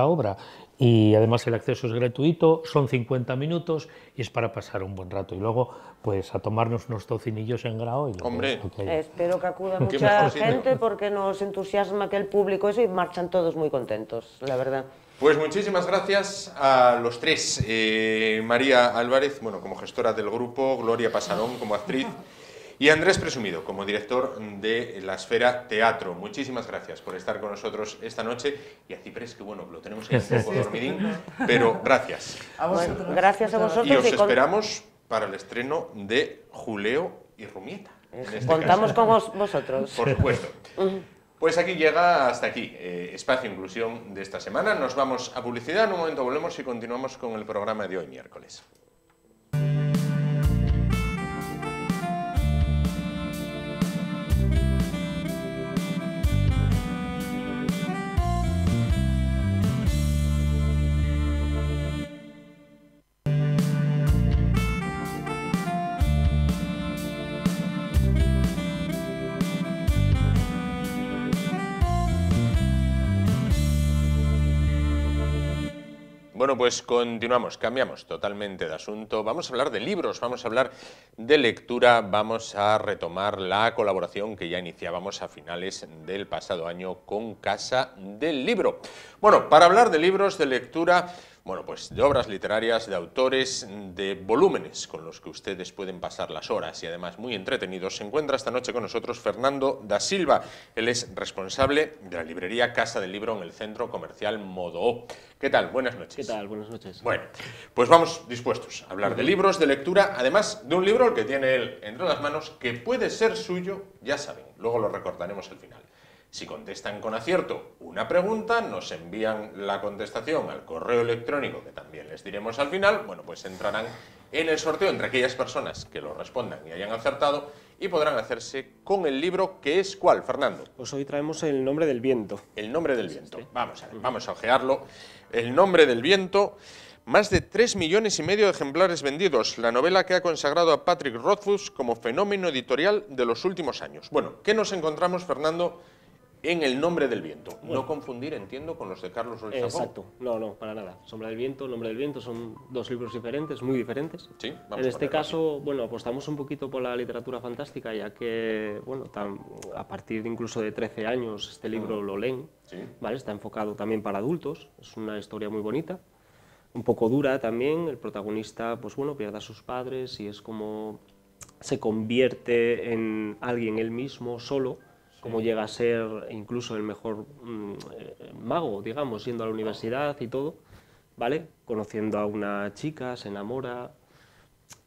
[SPEAKER 4] obra. Y además el acceso es gratuito, son 50 minutos y es para pasar un buen rato. Y luego, pues a tomarnos unos tocinillos en grao. Y luego,
[SPEAKER 1] Hombre.
[SPEAKER 5] Espero que acuda
[SPEAKER 1] Qué
[SPEAKER 5] mucha
[SPEAKER 1] mejor sitio.
[SPEAKER 5] gente porque nos entusiasma que el público eso y marchan todos muy contentos, la verdad.
[SPEAKER 1] Pues muchísimas gracias a los tres. María Álvarez, bueno, como gestora del grupo, Gloria Pasarón como actriz y Andrés Presumido como director de La Esfera Teatro. Muchísimas gracias por estar con nosotros esta noche, y a Ciprés, que bueno, que lo tenemos ahí un poco dormidín, pero gracias.
[SPEAKER 6] A vosotros.
[SPEAKER 5] Bueno, gracias a vosotros.
[SPEAKER 1] Y os
[SPEAKER 5] y con-
[SPEAKER 1] esperamos para el estreno de Juleo y Rumieta. en este
[SPEAKER 5] Contamos
[SPEAKER 1] caso.
[SPEAKER 5] con vosotros.
[SPEAKER 1] Por supuesto. Pues aquí llega hasta aquí Espacio Inclusión de esta semana. Nos vamos a publicidad, en un momento volvemos y continuamos con el programa de hoy miércoles. Bueno, pues continuamos, cambiamos totalmente de asunto. Vamos a hablar de libros, vamos a hablar de lectura, vamos a retomar la colaboración que ya iniciábamos a finales del pasado año con Casa del Libro. Bueno, para hablar de libros, de lectura, bueno, pues de obras literarias, de autores, de volúmenes con los que ustedes pueden pasar las horas y además muy entretenidos, se encuentra esta noche con nosotros Fernando da Silva. Él es responsable de la librería Casa del Libro en el Centro Comercial Modoó. ¿Qué tal? Buenas noches.
[SPEAKER 7] ¿Qué tal? Buenas noches.
[SPEAKER 1] Bueno, pues vamos dispuestos a hablar de libros, de lectura, además de un libro el que tiene él entre las manos, que puede ser suyo, ya saben, luego lo recordaremos al final. Si contestan con acierto una pregunta, nos envían la contestación al correo electrónico, que también les diremos al final, bueno, pues entrarán en el sorteo entre aquellas personas que lo respondan y hayan acertado, y podrán hacerse con el libro, que es ¿cuál, Fernando?
[SPEAKER 7] Pues hoy traemos El nombre del viento.
[SPEAKER 1] El nombre del viento. Vamos a ver, vamos a ojearlo. El nombre del viento, más de 3,5 millones de ejemplares vendidos, la novela que ha consagrado a Patrick Rothfuss como fenómeno editorial de los últimos años. Bueno, ¿qué nos encontramos, Fernando, en El nombre del viento? No confundir, entiendo, con los de Carlos Ruiz Zafón.
[SPEAKER 7] Exacto. No, para nada. Sombra del viento, El nombre del viento son dos libros diferentes, muy diferentes.
[SPEAKER 1] Sí, vamos
[SPEAKER 7] en
[SPEAKER 1] a
[SPEAKER 7] este
[SPEAKER 1] verlo
[SPEAKER 7] caso, bueno, apostamos un poquito por la literatura fantástica, ya que, bueno, a partir de incluso de 13 años este libro lo leen,
[SPEAKER 1] Sí.
[SPEAKER 7] ¿vale? Está enfocado también para adultos, es una historia muy bonita, un poco dura también. El protagonista, pues bueno, pierde a sus padres y es como se convierte en alguien él mismo, solo, como llega a ser incluso el mejor mago, digamos, yendo a la universidad y todo, ¿vale? Conociendo a una chica, se enamora,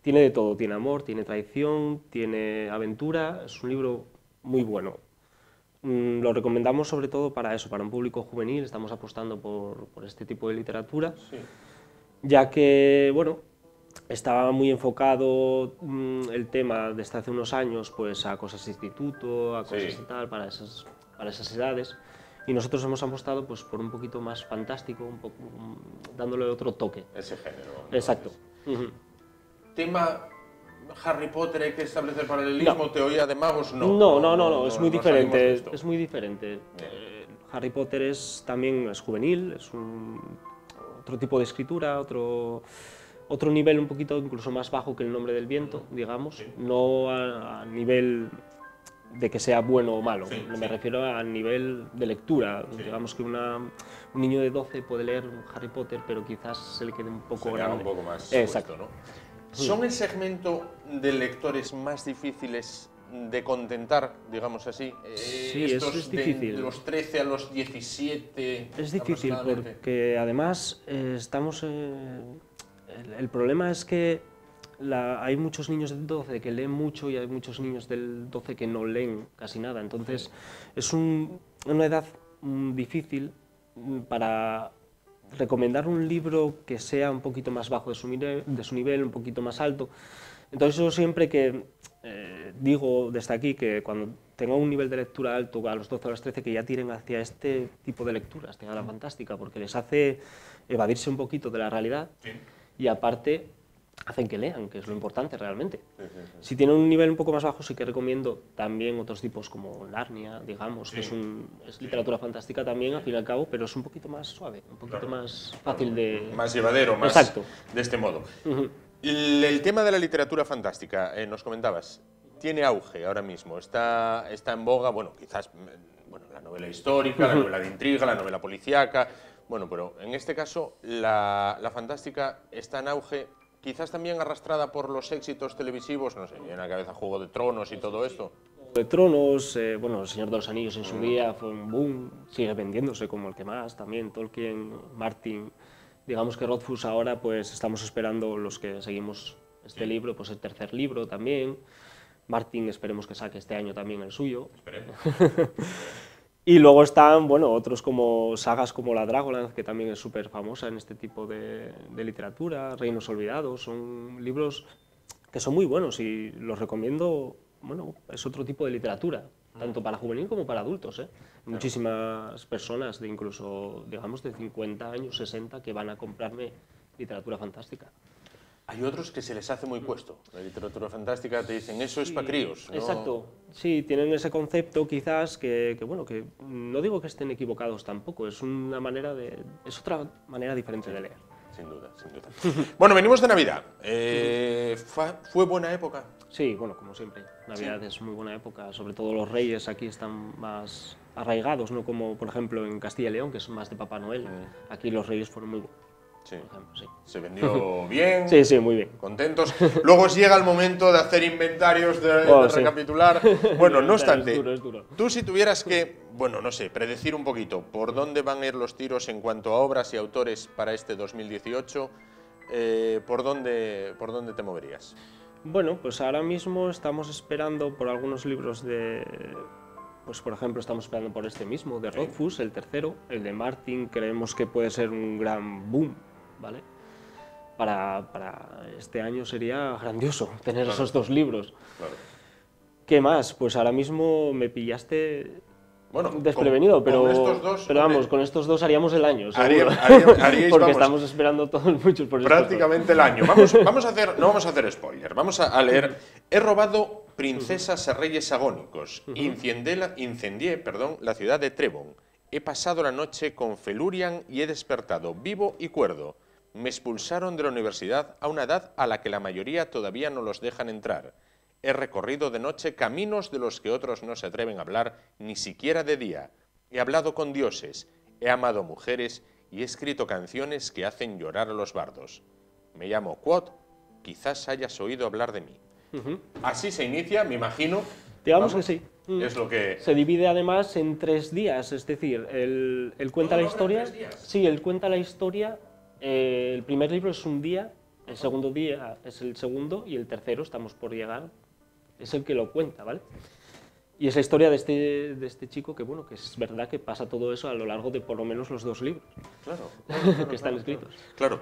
[SPEAKER 7] tiene de todo, tiene amor, tiene traición, tiene aventura, es un libro muy bueno. Lo recomendamos sobre todo para eso, para un público juvenil, estamos apostando por este tipo de literatura, ya que, bueno, estaba muy enfocado el tema desde hace unos años pues a cosas de instituto, a cosas y tal, para esas edades, y nosotros hemos apostado pues por un poquito más fantástico, un poco, dándole otro toque.
[SPEAKER 1] Ese género.
[SPEAKER 7] Exacto.
[SPEAKER 1] Tema Harry Potter, ¿hay que establecer paralelismo? ¿Teoría de magos? No,
[SPEAKER 7] es muy
[SPEAKER 1] no salimos de
[SPEAKER 7] diferente,
[SPEAKER 1] esto.
[SPEAKER 7] es muy diferente. Harry Potter también es juvenil, es otro tipo de escritura, otro nivel un poquito incluso más bajo que El nombre del viento, digamos, no a nivel de que sea bueno o malo, me refiero a nivel de lectura, digamos que un niño de 12 puede leer Harry Potter, pero quizás se le quede un poco
[SPEAKER 1] Se queda
[SPEAKER 7] grande.
[SPEAKER 1] un poco más
[SPEAKER 7] Exacto.
[SPEAKER 1] suelto, ¿no? ¿Son el segmento de lectores más difíciles de contentar, digamos así?
[SPEAKER 7] Sí,
[SPEAKER 1] estos
[SPEAKER 7] es difícil.
[SPEAKER 1] De los 13 a los 17.
[SPEAKER 7] Es difícil porque además estamos... el problema es que hay muchos niños de 12 que leen mucho y hay muchos niños del 12 que no leen casi nada. Entonces es una edad difícil para recomendar un libro que sea un poquito más bajo de su nivel, un poquito más alto. Entonces yo siempre que digo desde aquí que cuando tengan un nivel de lectura alto, a los 12 o a los 13, que ya tiren hacia este tipo de lecturas, de la fantástica, porque les hace evadirse un poquito de la realidad y aparte hacen que lean, que es lo importante realmente. Si tienen un nivel un poco más bajo, sí que recomiendo también otros tipos como Narnia, digamos, que es literatura fantástica también, al fin y al cabo, pero es un poquito más suave, un poquito más fácil de...
[SPEAKER 1] Más llevadero, más
[SPEAKER 7] Exacto.
[SPEAKER 1] de este modo. El tema de la literatura fantástica, nos comentabas, tiene auge ahora mismo, está en boga, bueno, quizás la novela histórica, la novela de intriga, la novela policíaca, bueno, pero en este caso la fantástica está en auge, quizás también arrastrada por los éxitos televisivos, no sé, en la cabeza Juego de Tronos y todo esto.
[SPEAKER 7] Juego de Tronos, bueno, El Señor de los Anillos en su día fue un boom, sigue vendiéndose como el que más, también Tolkien, Martin, digamos que Rothfuss ahora pues estamos esperando los que seguimos este libro, pues el tercer libro también, Martin esperemos que saque este año también el suyo. Esperemos. Y luego están, bueno, otros como sagas como la Dragonlance, que también es súper famosa en este tipo de literatura, Reinos Olvidados, son libros que son muy buenos y los recomiendo, bueno, es otro tipo de literatura, tanto para juvenil como para adultos, ¿eh? Muchísimas personas de incluso, digamos, de 50 años, 60, que van a comprarme literatura fantástica.
[SPEAKER 1] Hay otros que se les hace muy cuesto. La literatura fantástica te dicen, eso es para críos, ¿no?
[SPEAKER 7] Exacto. Sí, tienen ese concepto quizás que, bueno, que no digo que estén equivocados tampoco, es otra manera diferente de leer.
[SPEAKER 1] Sin duda, sin duda. Bueno, venimos de Navidad. ¿Fue buena época?
[SPEAKER 7] Sí, bueno, como siempre. Navidad es muy buena época, sobre todo los reyes aquí están más arraigados, no como, por ejemplo, en Castilla y León, que es más de Papá Noel. Aquí los reyes fueron muy buenos.
[SPEAKER 1] Sí.
[SPEAKER 7] Por ejemplo, sí.
[SPEAKER 1] Se vendió bien.
[SPEAKER 7] Sí, sí, muy bien.
[SPEAKER 1] Contentos. Luego llega el momento de hacer inventarios, de recapitular. Bueno, no obstante,
[SPEAKER 7] es duro.
[SPEAKER 1] tú si tuvieras que, bueno, no sé, predecir un poquito por dónde van a ir los tiros en cuanto a obras y autores para este 2018, ¿por dónde te moverías?
[SPEAKER 7] Bueno, pues ahora mismo estamos esperando por algunos libros pues por ejemplo estamos esperando por este mismo, de Rothfuss, el tercero, el de Martin, creemos que puede ser un gran boom, ¿vale? Para este año sería grandioso tener esos dos libros.
[SPEAKER 1] Claro.
[SPEAKER 7] ¿Qué más? Pues ahora mismo me pillaste desprevenido,
[SPEAKER 1] con estos dos,
[SPEAKER 7] pero vamos, con estos dos haríamos el año, seguro.
[SPEAKER 1] Haríais,
[SPEAKER 7] porque estamos esperando todos muchos por
[SPEAKER 1] prácticamente el año. Vamos a hacer, no vamos a hacer spoiler, vamos a leer. He robado princesas a reyes agónicos. Incendié la ciudad de Trebon. He pasado la noche con Felurian y he despertado vivo y cuerdo. Me expulsaron de la universidad a una edad a la que la mayoría todavía no los dejan entrar. He recorrido de noche caminos de los que otros no se atreven a hablar, ni siquiera de día. He hablado con dioses, he amado mujeres y he escrito canciones que hacen llorar a los bardos. Me llamo Quoth, quizás hayas oído hablar de mí. Así se inicia, me imagino.
[SPEAKER 7] Digamos que sí.
[SPEAKER 1] Es lo que...
[SPEAKER 7] Se divide además en 3 días, es decir, él cuenta la historia. Sí, él cuenta la historia. El primer libro es un día, el segundo día es el segundo y el tercero, estamos por llegar, es el que lo cuenta, ¿vale? Y es la historia de este chico que, bueno, que es verdad que pasa todo eso a lo largo de por lo menos los 2 libros. Claro, que están escritos.
[SPEAKER 1] Claro.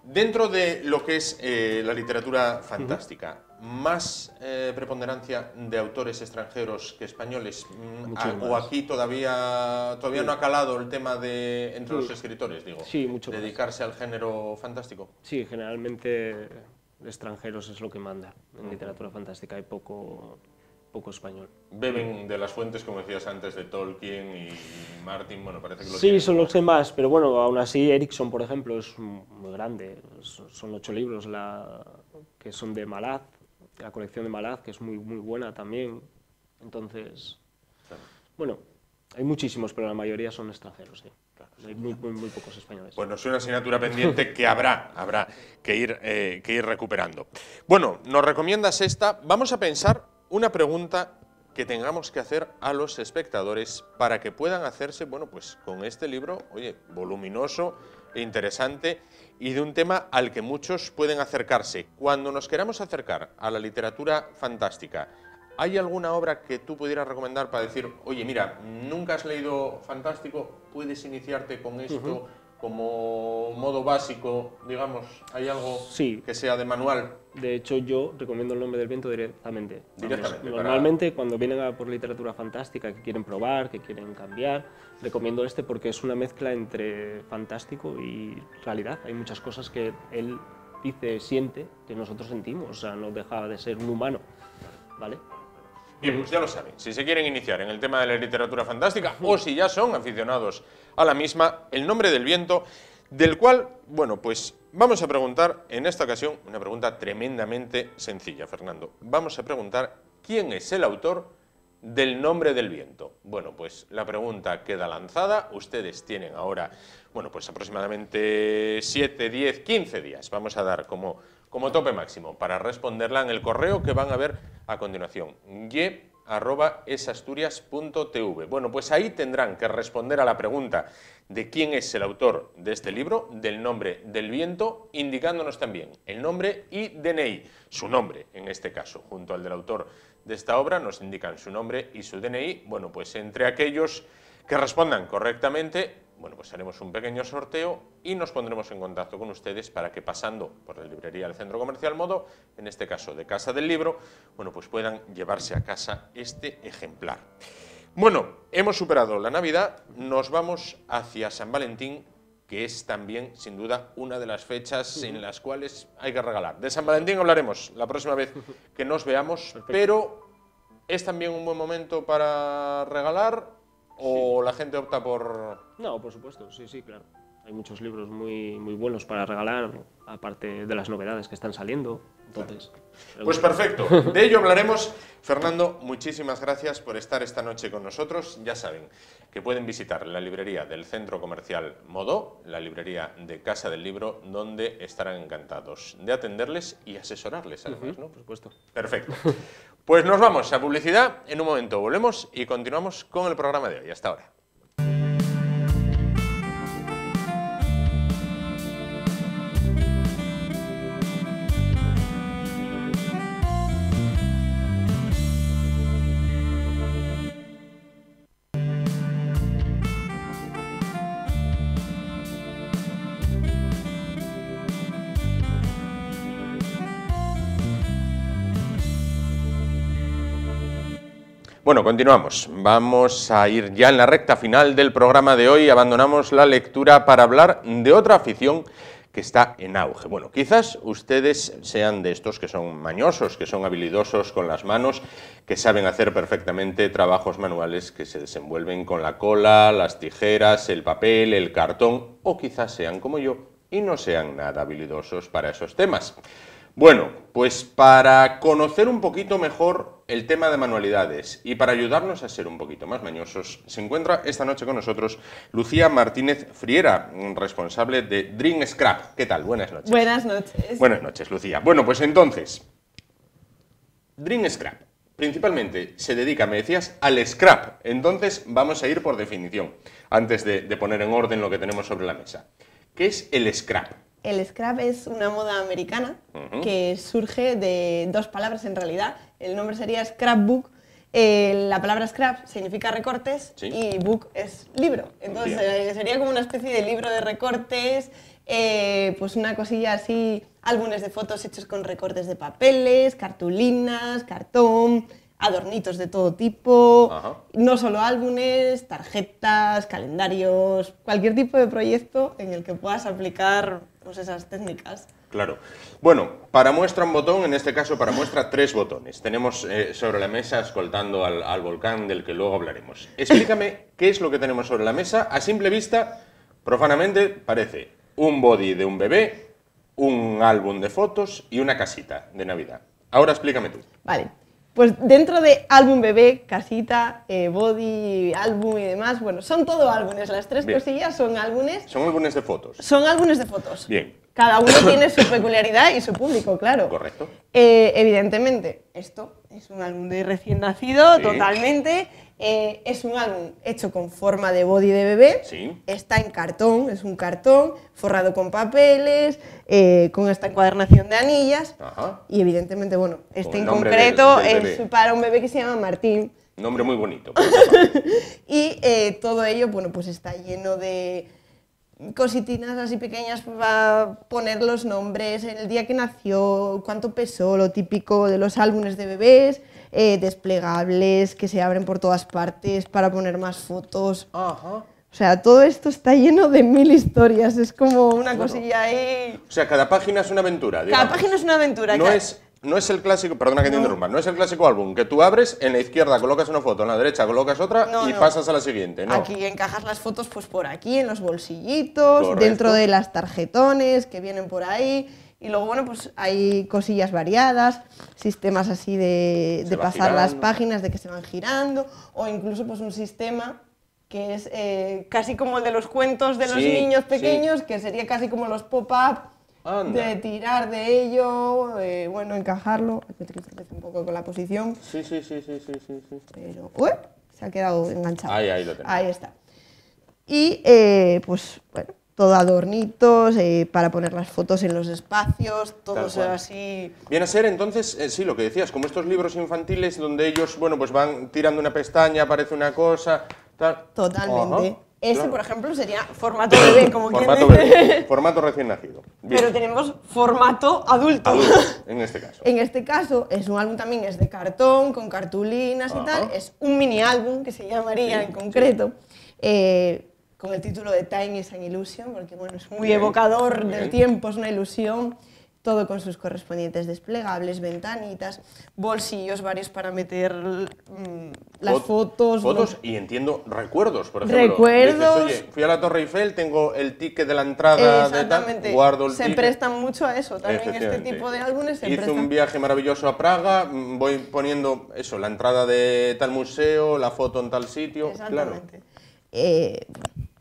[SPEAKER 1] Dentro de lo que es la literatura fantástica, ¿más preponderancia de autores extranjeros que españoles? ¿O aquí todavía no ha calado el tema de entre los escritores, digo?
[SPEAKER 7] Sí, mucho más.
[SPEAKER 1] ¿Dedicarse al género fantástico?
[SPEAKER 7] Sí, generalmente extranjeros es lo que manda en literatura fantástica, hay poco español.
[SPEAKER 1] Beben de las fuentes, como decías antes, de Tolkien y Martin, bueno, parece que lo
[SPEAKER 7] sí, son los que más, pero bueno, aún así Erickson, por ejemplo, es muy grande, son 8 libros que son de Malaz, la colección de Malaz, que es muy, muy buena también, entonces, bueno, hay muchísimos, pero la mayoría son extranjeros, sí. Hay muy pocos españoles.
[SPEAKER 1] Bueno, es una asignatura pendiente que habrá que ir recuperando. Bueno, nos recomiendas esta, vamos a pensar una pregunta que tengamos que hacer a los espectadores para que puedan hacerse, bueno, pues con este libro, oye, voluminoso e interesante y de un tema al que muchos pueden acercarse. Cuando nos queramos acercar a la literatura fantástica, ¿hay alguna obra que tú pudieras recomendar para decir, oye, mira, nunca has leído fantástico, puedes iniciarte con esto, como modo básico, digamos? ¿Hay algo
[SPEAKER 7] Sí.
[SPEAKER 1] que sea de manual?
[SPEAKER 7] De hecho, yo recomiendo El nombre del viento directamente.
[SPEAKER 1] Directamente,
[SPEAKER 7] Normalmente, cuando vienen a por literatura fantástica, que quieren probar, que quieren cambiar, recomiendo este porque es una mezcla entre fantástico y realidad. Hay muchas cosas que él dice, siente, que nosotros sentimos, o sea, no deja de ser un humano, ¿vale?
[SPEAKER 1] Bien, pues ya lo saben, si se quieren iniciar en el tema de la literatura fantástica o si ya son aficionados a la misma, El nombre del viento, del cual, bueno, pues vamos a preguntar en esta ocasión una pregunta tremendamente sencilla, Fernando. Vamos a preguntar quién es el autor del nombre del viento. Bueno, pues la pregunta queda lanzada, ustedes tienen ahora, bueno, pues aproximadamente 7, 10, 15 días, vamos a dar como tope máximo para responderla en el correo que van a ver a continuación, ye@esasturias.tv. Bueno, pues ahí tendrán que responder a la pregunta de quién es el autor de este libro, del nombre del viento, indicándonos también el nombre y DNI, su nombre en este caso, junto al del autor de esta obra, nos indican su nombre y su DNI. Bueno, pues entre aquellos que respondan correctamente, bueno, pues haremos un pequeño sorteo y nos pondremos en contacto con ustedes para que pasando por la librería del Centro Comercial Modo, en este caso de Casa del Libro, bueno, pues puedan llevarse a casa este ejemplar. Bueno, hemos superado la Navidad, nos vamos hacia San Valentín, que es también, sin duda, una de las fechas en las cuales hay que regalar. De San Valentín hablaremos la próxima vez que nos veamos, pero ¿es también un buen momento para regalar o la gente opta por...?
[SPEAKER 7] No, por supuesto, sí, sí, claro. Hay muchos libros muy buenos para regalar, aparte de las novedades que están saliendo. Entonces,
[SPEAKER 1] pues perfecto, de ello hablaremos. Fernando, muchísimas gracias por estar esta noche con nosotros. Ya saben que pueden visitar la librería del Centro Comercial Modó, la librería de Casa del Libro, donde estarán encantados de atenderles y asesorarles además, ¿no?
[SPEAKER 7] por supuesto.
[SPEAKER 1] Perfecto. Pues nos vamos a publicidad, en un momento volvemos y continuamos con el programa de hoy. Hasta ahora. Bueno, continuamos. Vamos a ir ya en la recta final del programa de hoy. Abandonamos la lectura para hablar de otra afición que está en auge. Bueno, quizás ustedes sean de estos que son mañosos, que son habilidosos con las manos, que saben hacer perfectamente trabajos manuales que se desenvuelven con la cola, las tijeras, el papel, el cartón, o quizás sean como yo y no sean nada habilidosos para esos temas. Bueno, pues para conocer un poquito mejor el tema de manualidades y para ayudarnos a ser un poquito más mañosos, se encuentra esta noche con nosotros Lucía Martínez Friera, responsable de Dream Scrap. ¿Qué tal? Buenas noches.
[SPEAKER 8] Buenas noches.
[SPEAKER 1] Buenas noches, Lucía. Bueno, pues entonces, Dream Scrap principalmente se dedica, me decías, al scrap. Entonces vamos a ir por definición, antes de poner en orden lo que tenemos sobre la mesa. ¿Qué es el scrap?
[SPEAKER 8] El scrap es una moda americana que surge de dos palabras en realidad. El nombre sería scrapbook. La palabra scrap significa recortes, ¿sí? Y book es libro. Entonces sería como una especie de libro de recortes, pues una cosilla así, álbumes de fotos hechos con recortes de papeles, cartulinas, cartón, adornitos de todo tipo. Ajá. No solo álbumes, tarjetas, calendarios, cualquier tipo de proyecto en el que puedas aplicar pues esas técnicas.
[SPEAKER 1] Claro. Bueno, para muestra un botón, en este caso para muestra 3 botones. Tenemos sobre la mesa escoltando al volcán del que luego hablaremos. Explícame qué es lo que tenemos sobre la mesa. A simple vista, profanamente, parece un body de un bebé, un álbum de fotos y una casita de Navidad. Ahora explícame tú.
[SPEAKER 8] Vale. Pues dentro de álbum bebé, casita, body, álbum y demás, bueno, son todo álbumes. Las 3 cosillas son álbumes.
[SPEAKER 1] Son álbumes de fotos.
[SPEAKER 8] Son álbumes de fotos.
[SPEAKER 1] Bien.
[SPEAKER 8] Cada uno tiene su peculiaridad y su público, claro.
[SPEAKER 1] Correcto.
[SPEAKER 8] Evidentemente, esto es un álbum de recién nacido, sí. Totalmente. Es un álbum hecho con forma de body de bebé.
[SPEAKER 1] Sí.
[SPEAKER 8] Está en cartón, es un cartón forrado con papeles, con esta encuadernación de anillas.
[SPEAKER 1] Ajá.
[SPEAKER 8] Y evidentemente, bueno, este en concreto es para un bebé que se llama Martín.
[SPEAKER 1] Nombre muy bonito.
[SPEAKER 8] Y todo ello, bueno, pues está lleno de cositinas así pequeñas para poner los nombres, el día que nació, cuánto pesó, lo típico de los álbumes de bebés, desplegables que se abren por todas partes para poner más fotos.
[SPEAKER 1] Ajá.
[SPEAKER 8] O sea, todo esto está lleno de 1000 historias, es como una cosilla ahí...
[SPEAKER 1] O sea, cada página es una aventura, digamos.
[SPEAKER 8] Cada página es una aventura.
[SPEAKER 1] No es el clásico, perdona que te interrumpa, no es el clásico álbum que tú abres, en la izquierda colocas una foto, en la derecha colocas otra y pasas a la siguiente, ¿no?
[SPEAKER 8] Aquí encajas las fotos pues por aquí, en los bolsillitos,
[SPEAKER 1] Correcto.
[SPEAKER 8] dentro de las tarjetones que vienen por ahí. Y luego, bueno, pues hay cosillas variadas, sistemas así de pasar las páginas, de que se van girando, o incluso pues un sistema que es casi como el de los cuentos de los niños pequeños, que sería casi como los pop-up, de tirar de ello, bueno, encajarlo. Hay que un poco con la posición.
[SPEAKER 1] Sí.
[SPEAKER 8] Pero, se ha quedado enganchado.
[SPEAKER 1] Ahí lo tenemos.
[SPEAKER 8] Ahí está. Y, pues, bueno, todo adornitos, para poner las fotos en los espacios, todo así...
[SPEAKER 1] Viene a ser, entonces, sí, lo que decías, como estos libros infantiles donde ellos, bueno, pues van tirando una pestaña, aparece una cosa, tal...
[SPEAKER 8] Totalmente.
[SPEAKER 1] Ajá,
[SPEAKER 8] Este, por ejemplo, sería formato bebé, como
[SPEAKER 1] formato
[SPEAKER 8] quien dice.
[SPEAKER 1] bebé, formato recién nacido. Bien.
[SPEAKER 8] Pero tenemos formato adulto.
[SPEAKER 1] En este caso.
[SPEAKER 8] En este caso, es un álbum también, es de cartón, con cartulinas y tal. Es un mini álbum, que se llamaría en concreto, con el título de Time is an Illusion, porque bueno, es muy evocador del tiempo, es una ilusión. Todo con sus correspondientes desplegables, ventanitas, bolsillos varios para meter las fotos.
[SPEAKER 1] Fotos y entiendo recuerdos, por ejemplo.
[SPEAKER 8] Recuerdos.
[SPEAKER 1] Dices, oye, fui a la Torre Eiffel, tengo el ticket de la entrada de tal, guardo el ticket.
[SPEAKER 8] Se prestan mucho a eso, también este tipo de álbumes se
[SPEAKER 1] Hice
[SPEAKER 8] prestan.
[SPEAKER 1] un viaje maravilloso a Praga, voy poniendo eso, la entrada de tal museo, la foto en tal sitio.
[SPEAKER 8] Exactamente.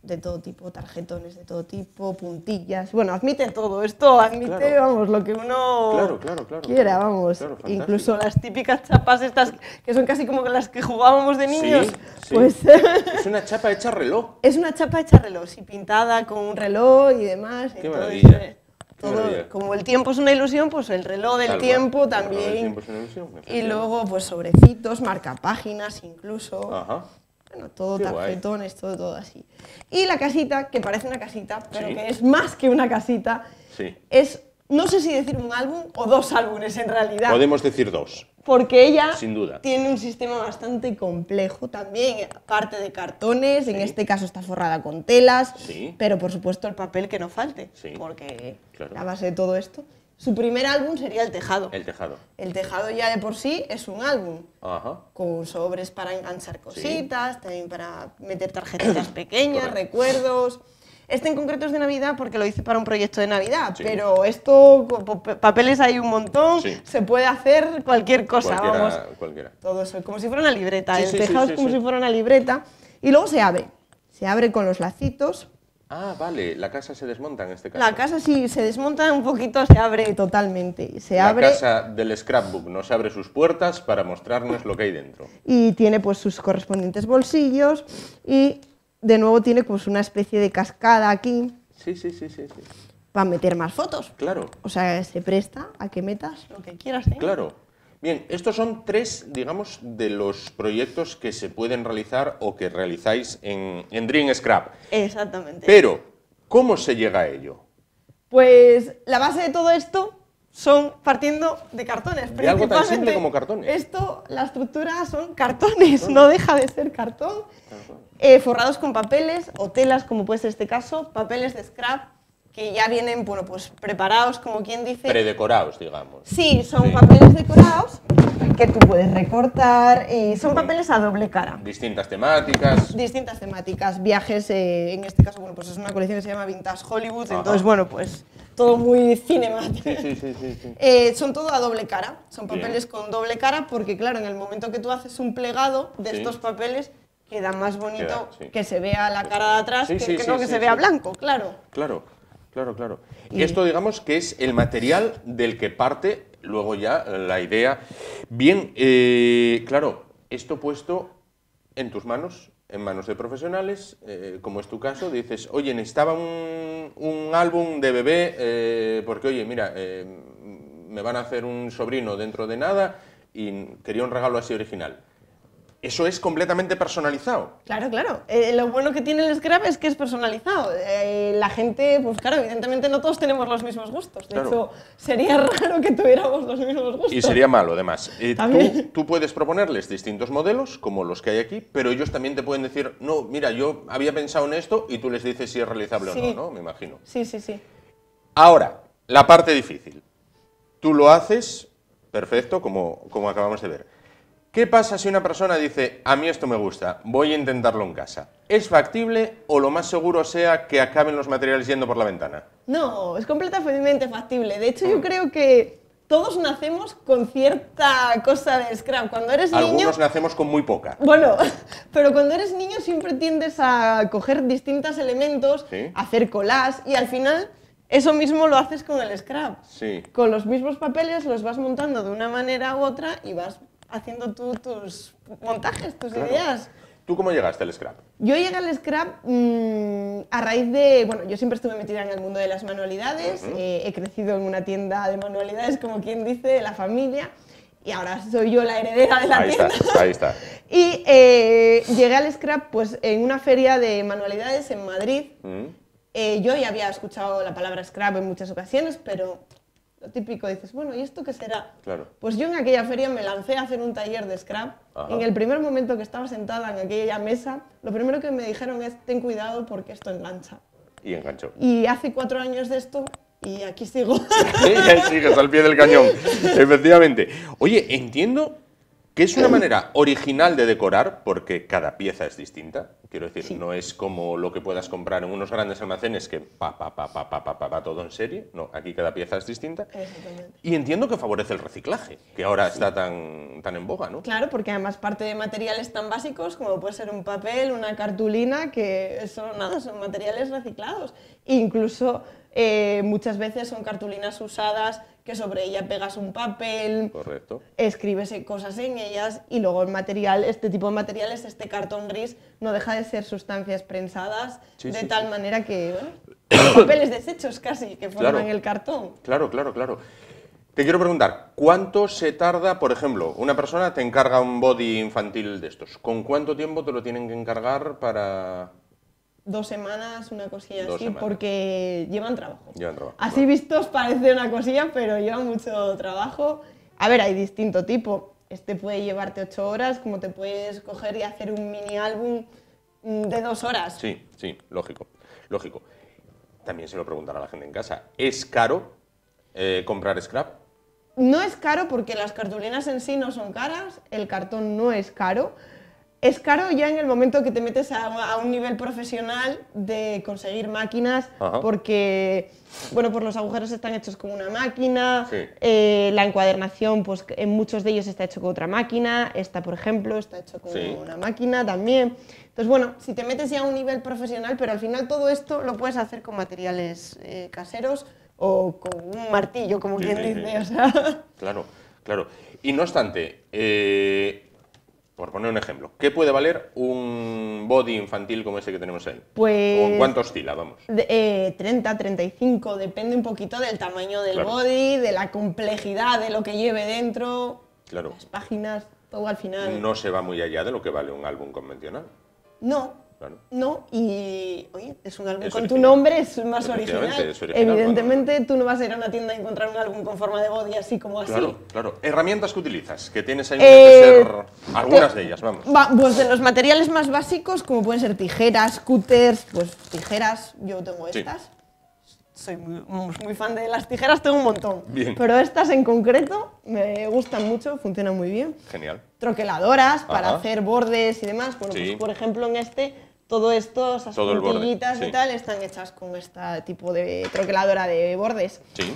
[SPEAKER 8] De todo tipo, tarjetones de todo tipo, puntillas. Bueno, admite todo. Esto admite, vamos, lo que uno quiera, vamos. Incluso las típicas chapas estas, que son casi como las que jugábamos de niños. Pues
[SPEAKER 1] es una chapa hecha reloj.
[SPEAKER 8] Es una chapa hecha reloj, sí, pintada con un reloj y demás.
[SPEAKER 1] Qué maravilla.
[SPEAKER 8] Todo, como el tiempo es una ilusión, pues el reloj del tiempo también.
[SPEAKER 1] El tiempo es una ilusión,
[SPEAKER 8] y luego, pues sobrecitos, marcapáginas incluso.
[SPEAKER 1] Ajá.
[SPEAKER 8] Bueno, todo tarjetones, todo así. Y la casita, que parece una casita, pero que es más que una casita, es, no sé si decir un álbum o 2 álbumes en realidad.
[SPEAKER 1] Podemos decir 2.
[SPEAKER 8] Porque ella
[SPEAKER 1] sin duda
[SPEAKER 8] tiene un sistema bastante complejo también, aparte de cartones, en este caso está forrada con telas, pero por supuesto el papel que no falte, porque la base de todo esto. Su primer álbum sería El Tejado.
[SPEAKER 1] El Tejado.
[SPEAKER 8] El Tejado ya de por sí es un álbum.
[SPEAKER 1] Ajá.
[SPEAKER 8] Con sobres para enganchar cositas, también para meter tarjetitas pequeñas, recuerdos. Este en concreto es de Navidad porque lo hice para un proyecto de Navidad, pero esto, papeles hay un montón, se puede hacer cualquier cosa,
[SPEAKER 1] cualquiera.
[SPEAKER 8] Todo eso, como si fuera una libreta. El tejado es como si fuera una libreta y luego se abre con los lacitos.
[SPEAKER 1] Ah, vale, la casa se desmonta en este caso.
[SPEAKER 8] La casa sí se desmonta un poquito, se abre totalmente. La
[SPEAKER 1] casa del scrapbook nos abre sus puertas para mostrarnos lo que hay dentro.
[SPEAKER 8] Y tiene pues sus correspondientes bolsillos y de nuevo tiene pues una especie de cascada aquí.
[SPEAKER 1] Sí.
[SPEAKER 8] Para meter más fotos.
[SPEAKER 1] Claro.
[SPEAKER 8] O sea, se presta a que metas lo que quieras.
[SPEAKER 1] Claro. Bien, estos son 3, digamos, de los proyectos que se pueden realizar o que realizáis en Dream Scrap.
[SPEAKER 8] Exactamente.
[SPEAKER 1] Pero, ¿cómo se llega a ello?
[SPEAKER 8] Pues la base de todo esto son partiendo de cartones.
[SPEAKER 1] De algo tan simple como cartones.
[SPEAKER 8] Esto, la estructura son cartones, no deja de ser cartón. Forrados con papeles o telas, como puede ser este caso, papeles de scrap, que ya vienen, bueno, pues preparados, como quien dice.
[SPEAKER 1] Predecorados, digamos.
[SPEAKER 8] Sí, son papeles decorados que tú puedes recortar y son papeles a doble cara.
[SPEAKER 1] Distintas temáticas.
[SPEAKER 8] Distintas temáticas, viajes, en este caso, bueno, pues es una colección que se llama Vintage Hollywood, entonces, bueno, pues todo muy cinemático.
[SPEAKER 1] Sí.
[SPEAKER 8] Son todo a doble cara, son papeles con doble cara porque, claro, en el momento que tú haces un plegado de estos papeles, queda más bonito que se vea la cara de atrás que se vea blanco, claro.
[SPEAKER 1] Claro. Y esto, digamos, que es el material del que parte luego ya la idea. Bien, claro, esto puesto en tus manos, en manos de profesionales, como es tu caso, dices, oye, necesitaba un álbum de bebé, porque, oye, mira, me van a hacer un sobrino dentro de nada y quería un regalo así original. Eso es completamente personalizado.
[SPEAKER 8] Claro, claro. Lo bueno que tiene el Scrap es que es personalizado. La gente, pues claro, evidentemente no todos tenemos los mismos gustos. De
[SPEAKER 1] Claro.
[SPEAKER 8] hecho, sería raro que tuviéramos los mismos gustos.
[SPEAKER 1] Y sería malo, además.
[SPEAKER 8] También.
[SPEAKER 1] Tú puedes proponerles distintos modelos, como los que hay aquí, pero ellos también te pueden decir, no, mira, yo había pensado en esto, y tú les dices si es realizable
[SPEAKER 8] Sí.
[SPEAKER 1] o no, ¿no? Me imagino.
[SPEAKER 8] Sí, sí, sí.
[SPEAKER 1] Ahora, la parte difícil. Tú lo haces perfecto, como acabamos de ver. ¿Qué pasa si una persona dice, a mí esto me gusta, voy a intentarlo en casa? ¿Es factible o lo más seguro sea que acaben los materiales yendo por la ventana?
[SPEAKER 8] No, es completamente factible. De hecho, yo creo que todos nacemos con cierta cosa de Scrap. Cuando eres niño...
[SPEAKER 1] Algunos nacemos con muy poca.
[SPEAKER 8] Bueno, pero cuando eres niño siempre tiendes a coger distintos elementos,
[SPEAKER 1] Sí.
[SPEAKER 8] hacer collage y al final eso mismo lo haces con el Scrap.
[SPEAKER 1] Sí.
[SPEAKER 8] Con los mismos papeles los vas montando de una manera u otra y vas haciendo tú tus montajes, tus ideas.
[SPEAKER 1] ¿Tú cómo llegaste al scrap?
[SPEAKER 8] Yo llegué al Scrap a raíz de... Bueno, yo siempre estuve metida en el mundo de las manualidades, he crecido en una tienda de manualidades, como quien dice, de la familia, y ahora soy yo la heredera de la tienda.
[SPEAKER 1] Ahí está.
[SPEAKER 8] Y llegué al Scrap pues, en una feria de manualidades en Madrid. Yo ya había escuchado la palabra Scrap en muchas ocasiones, pero lo típico, dices, bueno, ¿y esto qué será?
[SPEAKER 1] Claro.
[SPEAKER 8] Pues yo en aquella feria me lancé a hacer un taller de Scrap.
[SPEAKER 1] Ajá.
[SPEAKER 8] En el primer momento que estaba sentada en aquella mesa, lo primero que me dijeron es, ten cuidado porque esto engancha.
[SPEAKER 1] Y enganchó.
[SPEAKER 8] Y hace 4 años de esto y aquí sigo.
[SPEAKER 1] Sí, sigues al pie del cañón, efectivamente. Oye, entiendo que es una manera original de decorar, porque cada pieza es distinta. Quiero decir,
[SPEAKER 8] Sí.
[SPEAKER 1] no es como lo que puedas comprar en unos grandes almacenes que va todo en serie. No, aquí cada pieza es distinta.
[SPEAKER 8] Exactamente.
[SPEAKER 1] Y entiendo que favorece el reciclaje, que ahora está tan en boga, ¿no?
[SPEAKER 8] Claro, porque además parte de materiales tan básicos como puede ser un papel, una cartulina, que son materiales reciclados. Incluso muchas veces son cartulinas usadas que sobre ella pegas un papel,
[SPEAKER 1] Correcto.
[SPEAKER 8] escribes cosas en ellas y luego el material, este tipo de materiales, este cartón gris, no deja de ser sustancias prensadas
[SPEAKER 1] Sí,
[SPEAKER 8] de
[SPEAKER 1] sí,
[SPEAKER 8] tal manera que, bueno, papeles desechos casi, que forman
[SPEAKER 1] Claro.
[SPEAKER 8] el cartón.
[SPEAKER 1] Claro. Te quiero preguntar, ¿cuánto se tarda, por ejemplo, una persona te encarga un body infantil de estos? ¿Con cuánto tiempo te lo tienen que encargar para...?
[SPEAKER 8] 2 semanas, una cosilla
[SPEAKER 1] 2
[SPEAKER 8] así,
[SPEAKER 1] semanas.
[SPEAKER 8] porque llevan trabajo.
[SPEAKER 1] Llevan trabajo,
[SPEAKER 8] Así
[SPEAKER 1] vale.
[SPEAKER 8] vistos parece una cosilla, pero lleva mucho trabajo. A ver, hay distinto tipo. Este puede llevarte 8 horas, como te puedes coger y hacer un mini álbum de 2 horas.
[SPEAKER 1] Sí, lógico. También se lo preguntará a la gente en casa. ¿Es caro comprar scrap?
[SPEAKER 8] No es caro porque las cartulinas en sí no son caras, el cartón no es caro. Es caro ya en el momento que te metes a un nivel profesional de conseguir máquinas,
[SPEAKER 1] Ajá.
[SPEAKER 8] porque bueno, pues los agujeros están hechos con una máquina,
[SPEAKER 1] Sí.
[SPEAKER 8] la encuadernación, pues en muchos de ellos está hecho con otra máquina, esta por ejemplo está hecho con
[SPEAKER 1] Sí.
[SPEAKER 8] una máquina también. Entonces bueno, si te metes ya a un nivel profesional, pero al final todo esto lo puedes hacer con materiales caseros o con un martillo, como
[SPEAKER 1] Sí,
[SPEAKER 8] quien
[SPEAKER 1] sí,
[SPEAKER 8] dice,
[SPEAKER 1] sí.
[SPEAKER 8] o sea...
[SPEAKER 1] Claro. Y no obstante, por poner un ejemplo, ¿qué puede valer un body infantil como ese que tenemos ahí?
[SPEAKER 8] Pues-
[SPEAKER 1] ¿O en cuánto oscila, vamos?
[SPEAKER 8] 30, 35, depende un poquito del tamaño del
[SPEAKER 1] Claro.
[SPEAKER 8] body, de la complejidad de lo que lleve dentro,
[SPEAKER 1] Claro.
[SPEAKER 8] las páginas, todo al final.
[SPEAKER 1] No se va muy allá de lo que vale un álbum convencional.
[SPEAKER 8] No,
[SPEAKER 1] Claro.
[SPEAKER 8] no, y oye, es un álbum
[SPEAKER 1] Es
[SPEAKER 8] con
[SPEAKER 1] original.
[SPEAKER 8] tu nombre, es más original.
[SPEAKER 1] Efectivamente, es original,
[SPEAKER 8] Evidentemente tú no vas a ir a una tienda a encontrar un álbum con forma de body así como así.
[SPEAKER 1] Claro. ¿Herramientas que utilizas? Que tienes ahí que ser algunas de ellas, vamos.
[SPEAKER 8] Pues de los materiales más básicos, como pueden ser tijeras, cúters, pues tijeras, yo tengo
[SPEAKER 1] Sí.
[SPEAKER 8] estas. Soy muy fan de las tijeras, tengo un montón.
[SPEAKER 1] Bien.
[SPEAKER 8] Pero estas en concreto me gustan mucho, funcionan muy bien.
[SPEAKER 1] Genial.
[SPEAKER 8] Troqueladoras para
[SPEAKER 1] Ajá.
[SPEAKER 8] hacer bordes y demás. Bueno,
[SPEAKER 1] Sí.
[SPEAKER 8] pues por ejemplo en todo esto, esas
[SPEAKER 1] Todo el borde,
[SPEAKER 8] puntillitas
[SPEAKER 1] sí.
[SPEAKER 8] y tal, están hechas con este tipo de troqueladora de bordes.
[SPEAKER 1] Sí.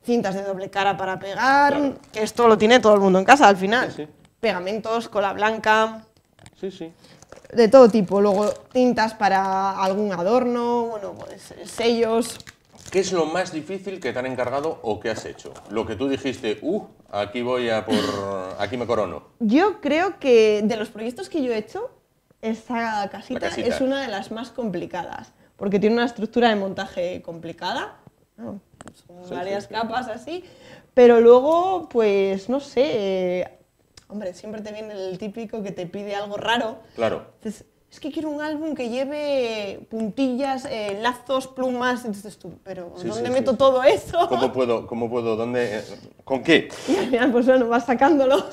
[SPEAKER 8] Cintas de doble cara para pegar,
[SPEAKER 1] Claro.
[SPEAKER 8] que esto lo tiene todo el mundo en casa al final.
[SPEAKER 1] Sí.
[SPEAKER 8] Pegamentos, cola blanca,
[SPEAKER 1] Sí.
[SPEAKER 8] de todo tipo. Luego tintas para algún adorno, bueno, pues sellos.
[SPEAKER 1] ¿Qué es lo más difícil que te han encargado o que has hecho? Lo que tú dijiste, aquí voy a por... aquí me corono.
[SPEAKER 8] Yo creo que de los proyectos que yo he hecho, esta casita,
[SPEAKER 1] La casita.
[SPEAKER 8] es una de las más complicadas, porque tiene una estructura de montaje complicada, ¿no? Son varias capas así, pero luego, pues no sé, hombre, siempre te viene el típico que te pide algo raro.
[SPEAKER 1] Claro.
[SPEAKER 8] Entonces, es que quiero un álbum que lleve puntillas, lazos, plumas. Entonces tú, pero ¿dónde meto todo eso?
[SPEAKER 1] ¿Cómo puedo? ¿Dónde? ¿Con qué?
[SPEAKER 8] Y al final, pues bueno, vas sacándolo.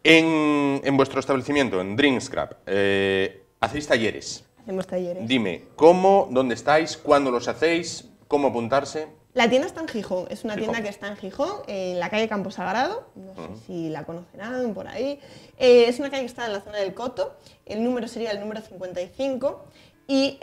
[SPEAKER 1] En vuestro establecimiento, en Dream Scrap, hacéis talleres.
[SPEAKER 8] Hacemos talleres.
[SPEAKER 1] Dime, ¿cómo, dónde estáis, cuándo los hacéis, cómo apuntarse?
[SPEAKER 8] La tienda está en Gijón, es una
[SPEAKER 1] Gijón.
[SPEAKER 8] tienda que está en Gijón, en la calle Campo Sagrado, no sé si la conocerán por ahí. Es una calle que está en la zona del Coto, el número sería el número 55, y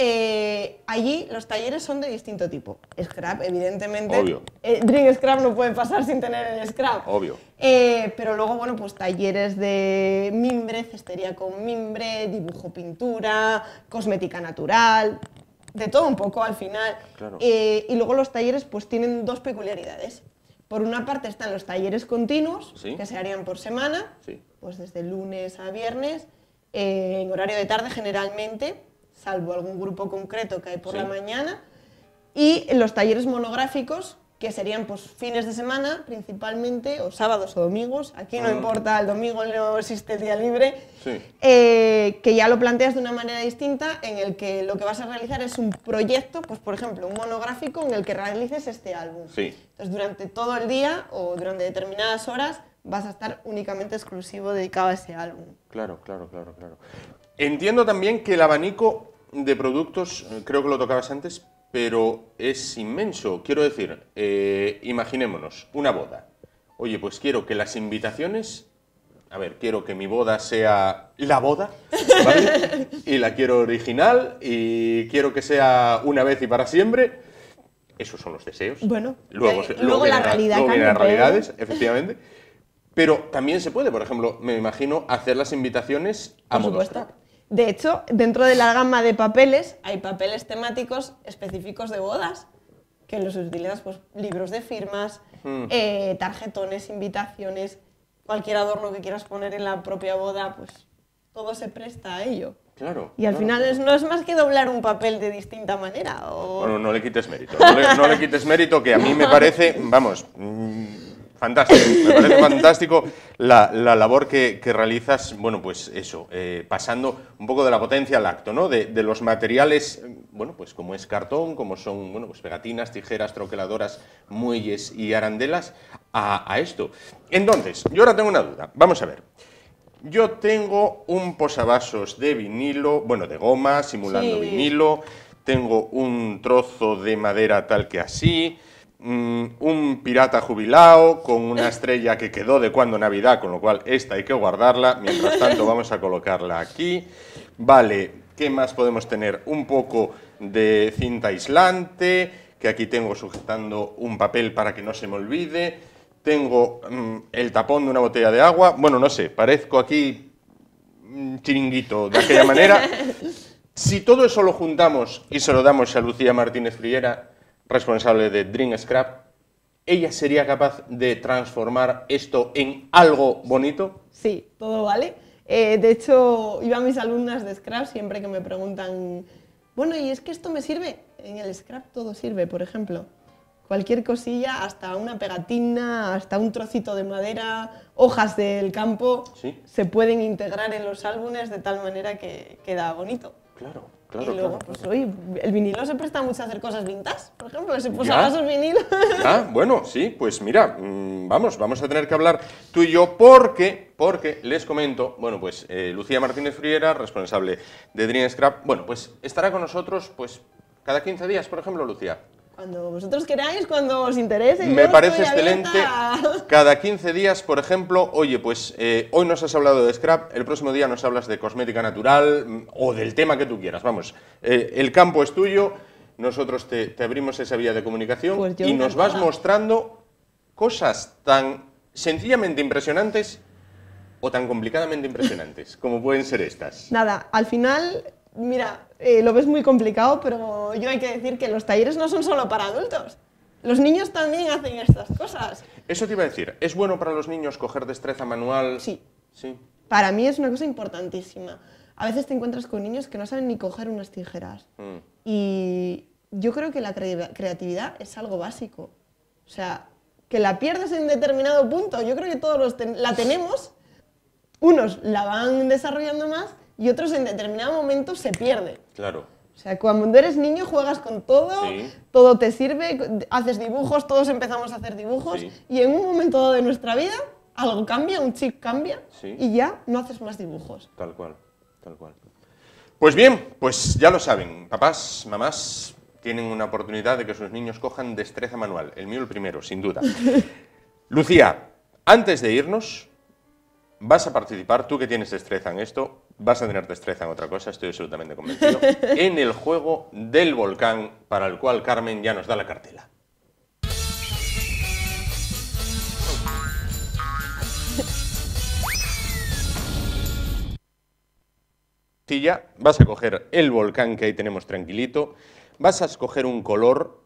[SPEAKER 8] allí los talleres son de distinto tipo. Scrap, evidentemente.
[SPEAKER 1] Obvio.
[SPEAKER 8] Dream Scrap no puede pasar sin tener el Scrap.
[SPEAKER 1] Obvio.
[SPEAKER 8] Pero luego, bueno, pues talleres de mimbre, cestería con mimbre, dibujo, pintura, cosmética natural, de todo un poco al final.
[SPEAKER 1] Claro.
[SPEAKER 8] Y luego los talleres pues tienen dos peculiaridades. Por una parte están los talleres continuos,
[SPEAKER 1] Sí.
[SPEAKER 8] que se harían por semana,
[SPEAKER 1] Sí.
[SPEAKER 8] pues desde lunes a viernes, en horario de tarde generalmente, salvo algún grupo concreto que hay por
[SPEAKER 1] Sí.
[SPEAKER 8] la mañana, y los talleres monográficos, que serían pues fines de semana principalmente, o sábados o domingos, aquí no importa, el domingo no existe el día libre,
[SPEAKER 1] Sí.
[SPEAKER 8] que ya lo planteas de una manera distinta, en el que lo que vas a realizar es un proyecto, pues por ejemplo un monográfico en el que realices este álbum.
[SPEAKER 1] Sí.
[SPEAKER 8] Entonces durante todo el día o durante determinadas horas vas a estar únicamente exclusivo dedicado a ese álbum.
[SPEAKER 1] Claro. Entiendo también que el abanico de productos, creo que lo tocabas antes, pero es inmenso. Quiero decir, imaginémonos, una boda. Oye, pues quiero que las invitaciones... A ver, quiero que mi boda sea la boda, ¿vale? Y la quiero original, y quiero que sea una vez y para siempre. Esos son los deseos.
[SPEAKER 8] Bueno,
[SPEAKER 1] luego
[SPEAKER 8] luego la realidad
[SPEAKER 1] luego vienen
[SPEAKER 8] cambia,
[SPEAKER 1] las realidades, efectivamente. Pero también se puede, por ejemplo, me imagino, hacer las invitaciones a
[SPEAKER 8] Por
[SPEAKER 1] modo
[SPEAKER 8] supuesto.
[SPEAKER 1] scrap.
[SPEAKER 8] De hecho, dentro de la gama de papeles, hay papeles temáticos específicos de bodas, que los utilizas, pues, libros de firmas, tarjetones, invitaciones, cualquier adorno que quieras poner en la propia boda, pues todo se presta a ello.
[SPEAKER 1] Claro.
[SPEAKER 8] Y al
[SPEAKER 1] claro,
[SPEAKER 8] final
[SPEAKER 1] claro.
[SPEAKER 8] no es más que doblar un papel de distinta manera.
[SPEAKER 1] Bueno, no le quites mérito. No le quites mérito, que a mí me parece, vamos, fantástico. Me parece fantástico la labor que realizas, bueno, pues eso, pasando un poco de la potencia al acto, ¿no? De los materiales, bueno, pues como es cartón, como son, bueno, pues pegatinas, tijeras, troqueladoras, muelles y arandelas, a esto. Entonces, yo ahora tengo una duda. Vamos a ver. Yo tengo un posavasos de vinilo, bueno, de goma, simulando
[SPEAKER 8] Sí.
[SPEAKER 1] vinilo, tengo un trozo de madera tal que así, un pirata jubilado con una estrella que quedó de cuando Navidad, con lo cual esta hay que guardarla, mientras tanto vamos a colocarla aquí. Vale, ¿qué más podemos tener? Un poco de cinta aislante, que aquí tengo sujetando un papel para que no se me olvide. Tengo el tapón de una botella de agua. Bueno, no sé, parezco aquí un chiringuito de aquella manera. Si todo eso lo juntamos y se lo damos a Lucía Martínez Friera, responsable de Dream Scrap, ¿ella sería capaz de transformar esto en algo bonito?
[SPEAKER 8] Sí, todo vale. De hecho, yo a mis alumnas de Scrap siempre que me preguntan, bueno, ¿y es que esto me sirve? En el Scrap todo sirve, por ejemplo. Cualquier cosilla, hasta una pegatina, hasta un trocito de madera, hojas del campo,
[SPEAKER 1] Sí.
[SPEAKER 8] se pueden integrar en los álbumes de tal manera que queda bonito.
[SPEAKER 1] Claro,
[SPEAKER 8] Y luego, pues oye, el vinilo se presta mucho a hacer cosas vintage, por ejemplo, ese
[SPEAKER 1] Ya.
[SPEAKER 8] posavasos vinilo.
[SPEAKER 1] Ah, bueno, sí, pues mira, vamos a tener que hablar tú y yo porque les comento, bueno, pues Lucía Martínez Friera, responsable de Dream Scrap, bueno, pues estará con nosotros, pues, cada 15 días, por ejemplo, Lucía.
[SPEAKER 8] Cuando vosotros queráis, cuando os interese.
[SPEAKER 1] Me
[SPEAKER 8] yo
[SPEAKER 1] parece
[SPEAKER 8] estoy
[SPEAKER 1] excelente.
[SPEAKER 8] abierta.
[SPEAKER 1] Cada 15 días, por ejemplo, oye, pues hoy nos has hablado de scrap, el próximo día nos hablas de cosmética natural o del tema que tú quieras. Vamos, el campo es tuyo, nosotros te abrimos esa vía de comunicación
[SPEAKER 8] Pues yo
[SPEAKER 1] y nos vas
[SPEAKER 8] encantada.
[SPEAKER 1] mostrando cosas tan sencillamente impresionantes o tan complicadamente impresionantes como pueden ser estas.
[SPEAKER 8] Nada, al final, mira, lo ves muy complicado, pero yo hay que decir que los talleres no son solo para adultos. Los niños también hacen estas cosas.
[SPEAKER 1] Eso te iba a decir, ¿es bueno para los niños coger destreza manual?
[SPEAKER 8] Sí.
[SPEAKER 1] Sí.
[SPEAKER 8] Para mí es una cosa importantísima. A veces te encuentras con niños que no saben ni coger unas tijeras. Y yo creo que la creatividad es algo básico. O sea, que la pierdes en determinado punto, yo creo que todos la tenemos, unos la van desarrollando más y otros en determinado momento se pierde.
[SPEAKER 1] Claro.
[SPEAKER 8] O sea, cuando eres niño juegas con todo,
[SPEAKER 1] Sí.
[SPEAKER 8] todo te sirve, haces dibujos, todos empezamos a hacer dibujos
[SPEAKER 1] Sí.
[SPEAKER 8] y en un momento dado de nuestra vida algo cambia, un chip cambia
[SPEAKER 1] Sí.
[SPEAKER 8] y ya no haces más dibujos.
[SPEAKER 1] Tal cual, tal cual. Pues bien, pues ya lo saben, papás, mamás, tienen una oportunidad de que sus niños cojan destreza manual. El mío el primero, sin duda. Lucía, antes de irnos, vas a participar, tú que tienes destreza en esto, vas a tener destreza en otra cosa, estoy absolutamente convencido, en el juego del volcán, para el cual Carmen ya nos da la cartela. Vas a coger el volcán que ahí tenemos tranquilito, vas a escoger un color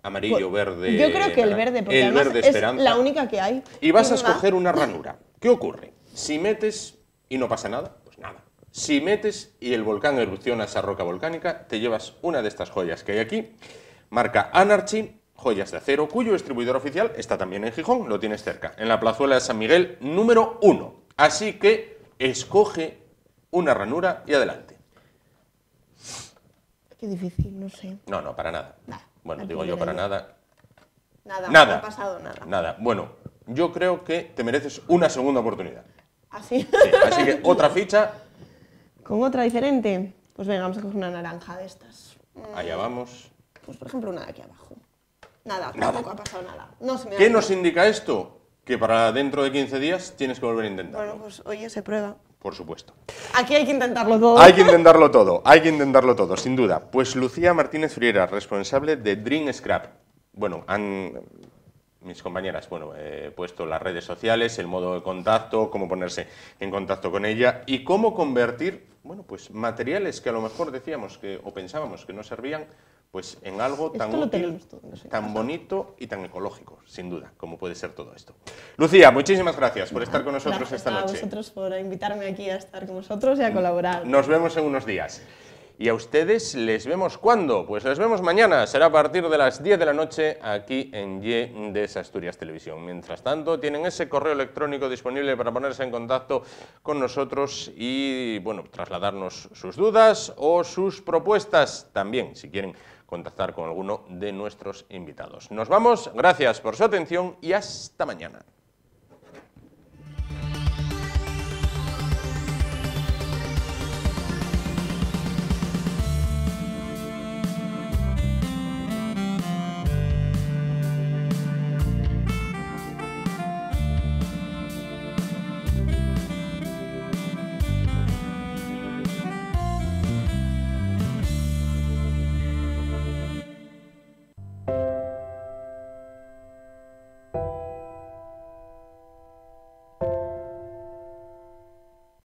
[SPEAKER 1] amarillo, verde...
[SPEAKER 8] Yo creo que el verde, porque
[SPEAKER 1] el
[SPEAKER 8] además
[SPEAKER 1] verde
[SPEAKER 8] es
[SPEAKER 1] esperanza.
[SPEAKER 8] la única que hay.
[SPEAKER 1] Y vas a
[SPEAKER 8] Venga.
[SPEAKER 1] escoger una ranura. ¿Qué ocurre? Si metes y no pasa nada, pues nada. Si metes y el volcán erupciona esa roca volcánica, te llevas una de estas joyas que hay aquí, marca Anarchy, joyas de acero, cuyo distribuidor oficial está también en Gijón, lo tienes cerca, en la plazuela de San Miguel, número 1. Así que escoge una ranura y adelante.
[SPEAKER 8] Qué difícil, no sé.
[SPEAKER 1] No, no, para nada.
[SPEAKER 8] Nah,
[SPEAKER 1] Bueno,
[SPEAKER 8] no
[SPEAKER 1] digo
[SPEAKER 8] tengo
[SPEAKER 1] yo para
[SPEAKER 8] idea.
[SPEAKER 1] nada.
[SPEAKER 8] Nada,
[SPEAKER 1] Nada.
[SPEAKER 8] no ha pasado nada.
[SPEAKER 1] Nada. Bueno, yo creo que te mereces una segunda oportunidad.
[SPEAKER 8] Así.
[SPEAKER 1] Sí, así que otra ficha,
[SPEAKER 8] ¿Con otra diferente? Pues venga, vamos a coger una naranja de estas.
[SPEAKER 1] allá vamos.
[SPEAKER 8] Pues por ejemplo una de aquí abajo. Nada, tampoco ha pasado nada. No se me ha
[SPEAKER 1] ¿Qué
[SPEAKER 8] ido.
[SPEAKER 1] nos indica esto? Que para dentro de 15 días tienes que volver a intentarlo.
[SPEAKER 8] Bueno, pues oye, se prueba.
[SPEAKER 1] Por supuesto.
[SPEAKER 8] Aquí hay que intentarlo todo.
[SPEAKER 1] Hay que intentarlo todo, hay que intentarlo todo, sin duda. Pues Lucía Martínez Friera, responsable de Dream Scrap. Bueno, mis compañeras, bueno, he puesto las redes sociales, el modo de contacto, cómo ponerse en contacto con ella y cómo convertir, bueno, pues materiales que a lo mejor decíamos que o pensábamos que no servían, pues en algo tan
[SPEAKER 8] Esto lo
[SPEAKER 1] útil,
[SPEAKER 8] tenemos todo, no sé.
[SPEAKER 1] tan bonito y tan ecológico, sin duda, como puede ser todo esto. Lucía, muchísimas gracias por estar con nosotros
[SPEAKER 8] Gracias
[SPEAKER 1] esta
[SPEAKER 8] a
[SPEAKER 1] noche.
[SPEAKER 8] vosotros por invitarme aquí a estar con vosotros y a colaborar.
[SPEAKER 1] Nos vemos en unos días. ¿Y a ustedes les vemos cuándo? Pues les vemos mañana, será a partir de las 10 de la noche aquí en Y de Asturias Televisión. Mientras tanto, tienen ese correo electrónico disponible para ponerse en contacto con nosotros y, bueno, trasladarnos sus dudas o sus propuestas también, si quieren contactar con alguno de nuestros invitados. Nos vamos, gracias por su atención y hasta mañana.